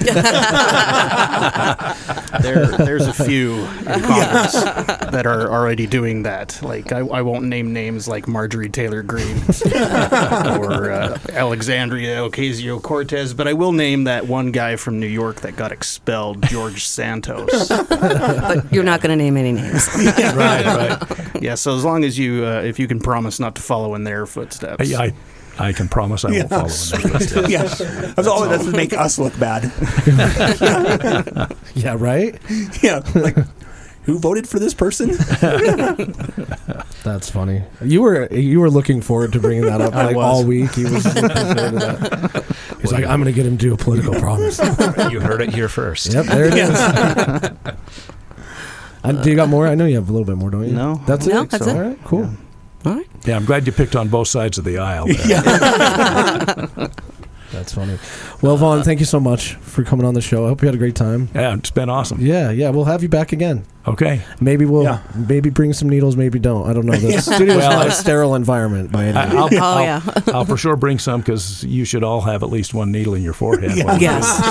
Speaker 1: There's a few in Congress that are already doing that. Like, I won't name names like Marjorie Taylor Greene or Alexandria Ocasio-Cortez, but I will name that one guy from New York that got expelled, George Santos.
Speaker 2: But you're not going to name any names.
Speaker 4: Right.
Speaker 1: Yeah, so as long as you, if you can promise not to follow in their footsteps.
Speaker 4: I can promise I won't follow in their footsteps.
Speaker 5: Yeah, that's all. That's to make us look bad.
Speaker 3: Yeah, right.
Speaker 5: Yeah, like who voted for this person?
Speaker 3: That's funny. You were looking forward to bringing that up all week. He was looking forward to that. He's like, I'm going to get him to do a political promise.
Speaker 6: You heard it here first.
Speaker 3: Yep, there it is. Do you got more? I know you have a little bit more, don't you?
Speaker 1: No.
Speaker 3: That's
Speaker 2: No,
Speaker 3: it?
Speaker 2: that's it.
Speaker 3: All right, cool.
Speaker 2: Yeah. All right.
Speaker 4: Yeah, I'm glad you picked on both sides of the aisle there.
Speaker 5: Yeah.
Speaker 3: That's funny. Well, Vaughn, thank you so much for coming on the show. I hope you had a great time.
Speaker 4: Yeah, it's been awesome.
Speaker 3: Yeah, we'll have you back again.
Speaker 4: Okay.
Speaker 3: Maybe maybe bring some needles, maybe don't. I don't know. The studio's not a sterile environment by any means.
Speaker 4: I'll for sure bring some, because you should all have at least one needle in your forehead.
Speaker 5: Yeah.
Speaker 2: Yes.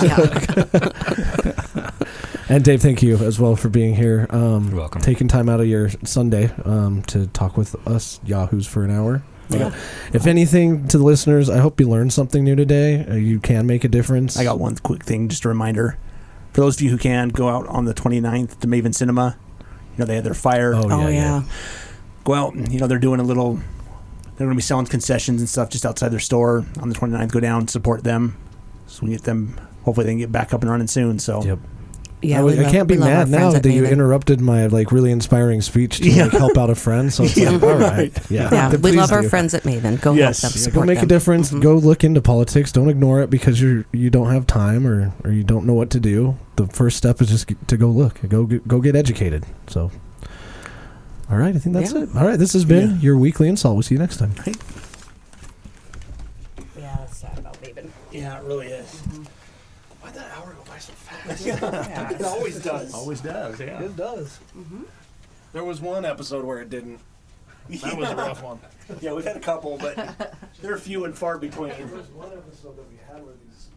Speaker 3: And Dave, thank you as well for being here.
Speaker 6: You're welcome.
Speaker 3: Taking time out of your Sunday to talk with us Yahoos for an hour.
Speaker 2: Yeah.
Speaker 3: If anything, to the listeners, I hope you learned something new today. You can make a difference.
Speaker 5: I got one quick thing, just a reminder. For those of you who can, go out on the 29th to Maven Cinema. They had their fire.
Speaker 2: Oh, yeah.
Speaker 5: Go out, and, they're doing they're going to be selling concessions and stuff just outside their store on the 29th. Go down, support them. So we get them, hopefully they can get back up and running soon. So.
Speaker 3: Yep.
Speaker 2: Yeah,
Speaker 3: I can't be mad now that you interrupted my really inspiring speech to help out a friend. So it's all right.
Speaker 2: Yeah, we love our friends at Maven. Go help them, support
Speaker 3: go make
Speaker 2: them.
Speaker 3: a difference. Mm-hmm. Go look into politics. Don't ignore it because you don't have time or you don't know what to do. The first step is just to go look. Go get educated. So, all right, I think that's it. All right, this has been your weekly InSalt. We'll see you next time.
Speaker 2: Yeah, that's sad about Maven.
Speaker 5: Yeah, it really is. Mm-hmm. Why'd that hour go by so fast? It always does.
Speaker 4: Always does, yeah.
Speaker 3: It does. Mm-hmm. There was one episode where it didn't. That was a rough one.
Speaker 5: Yeah, we've had a couple, but they're few and far between.
Speaker 3: There was one episode that we had where these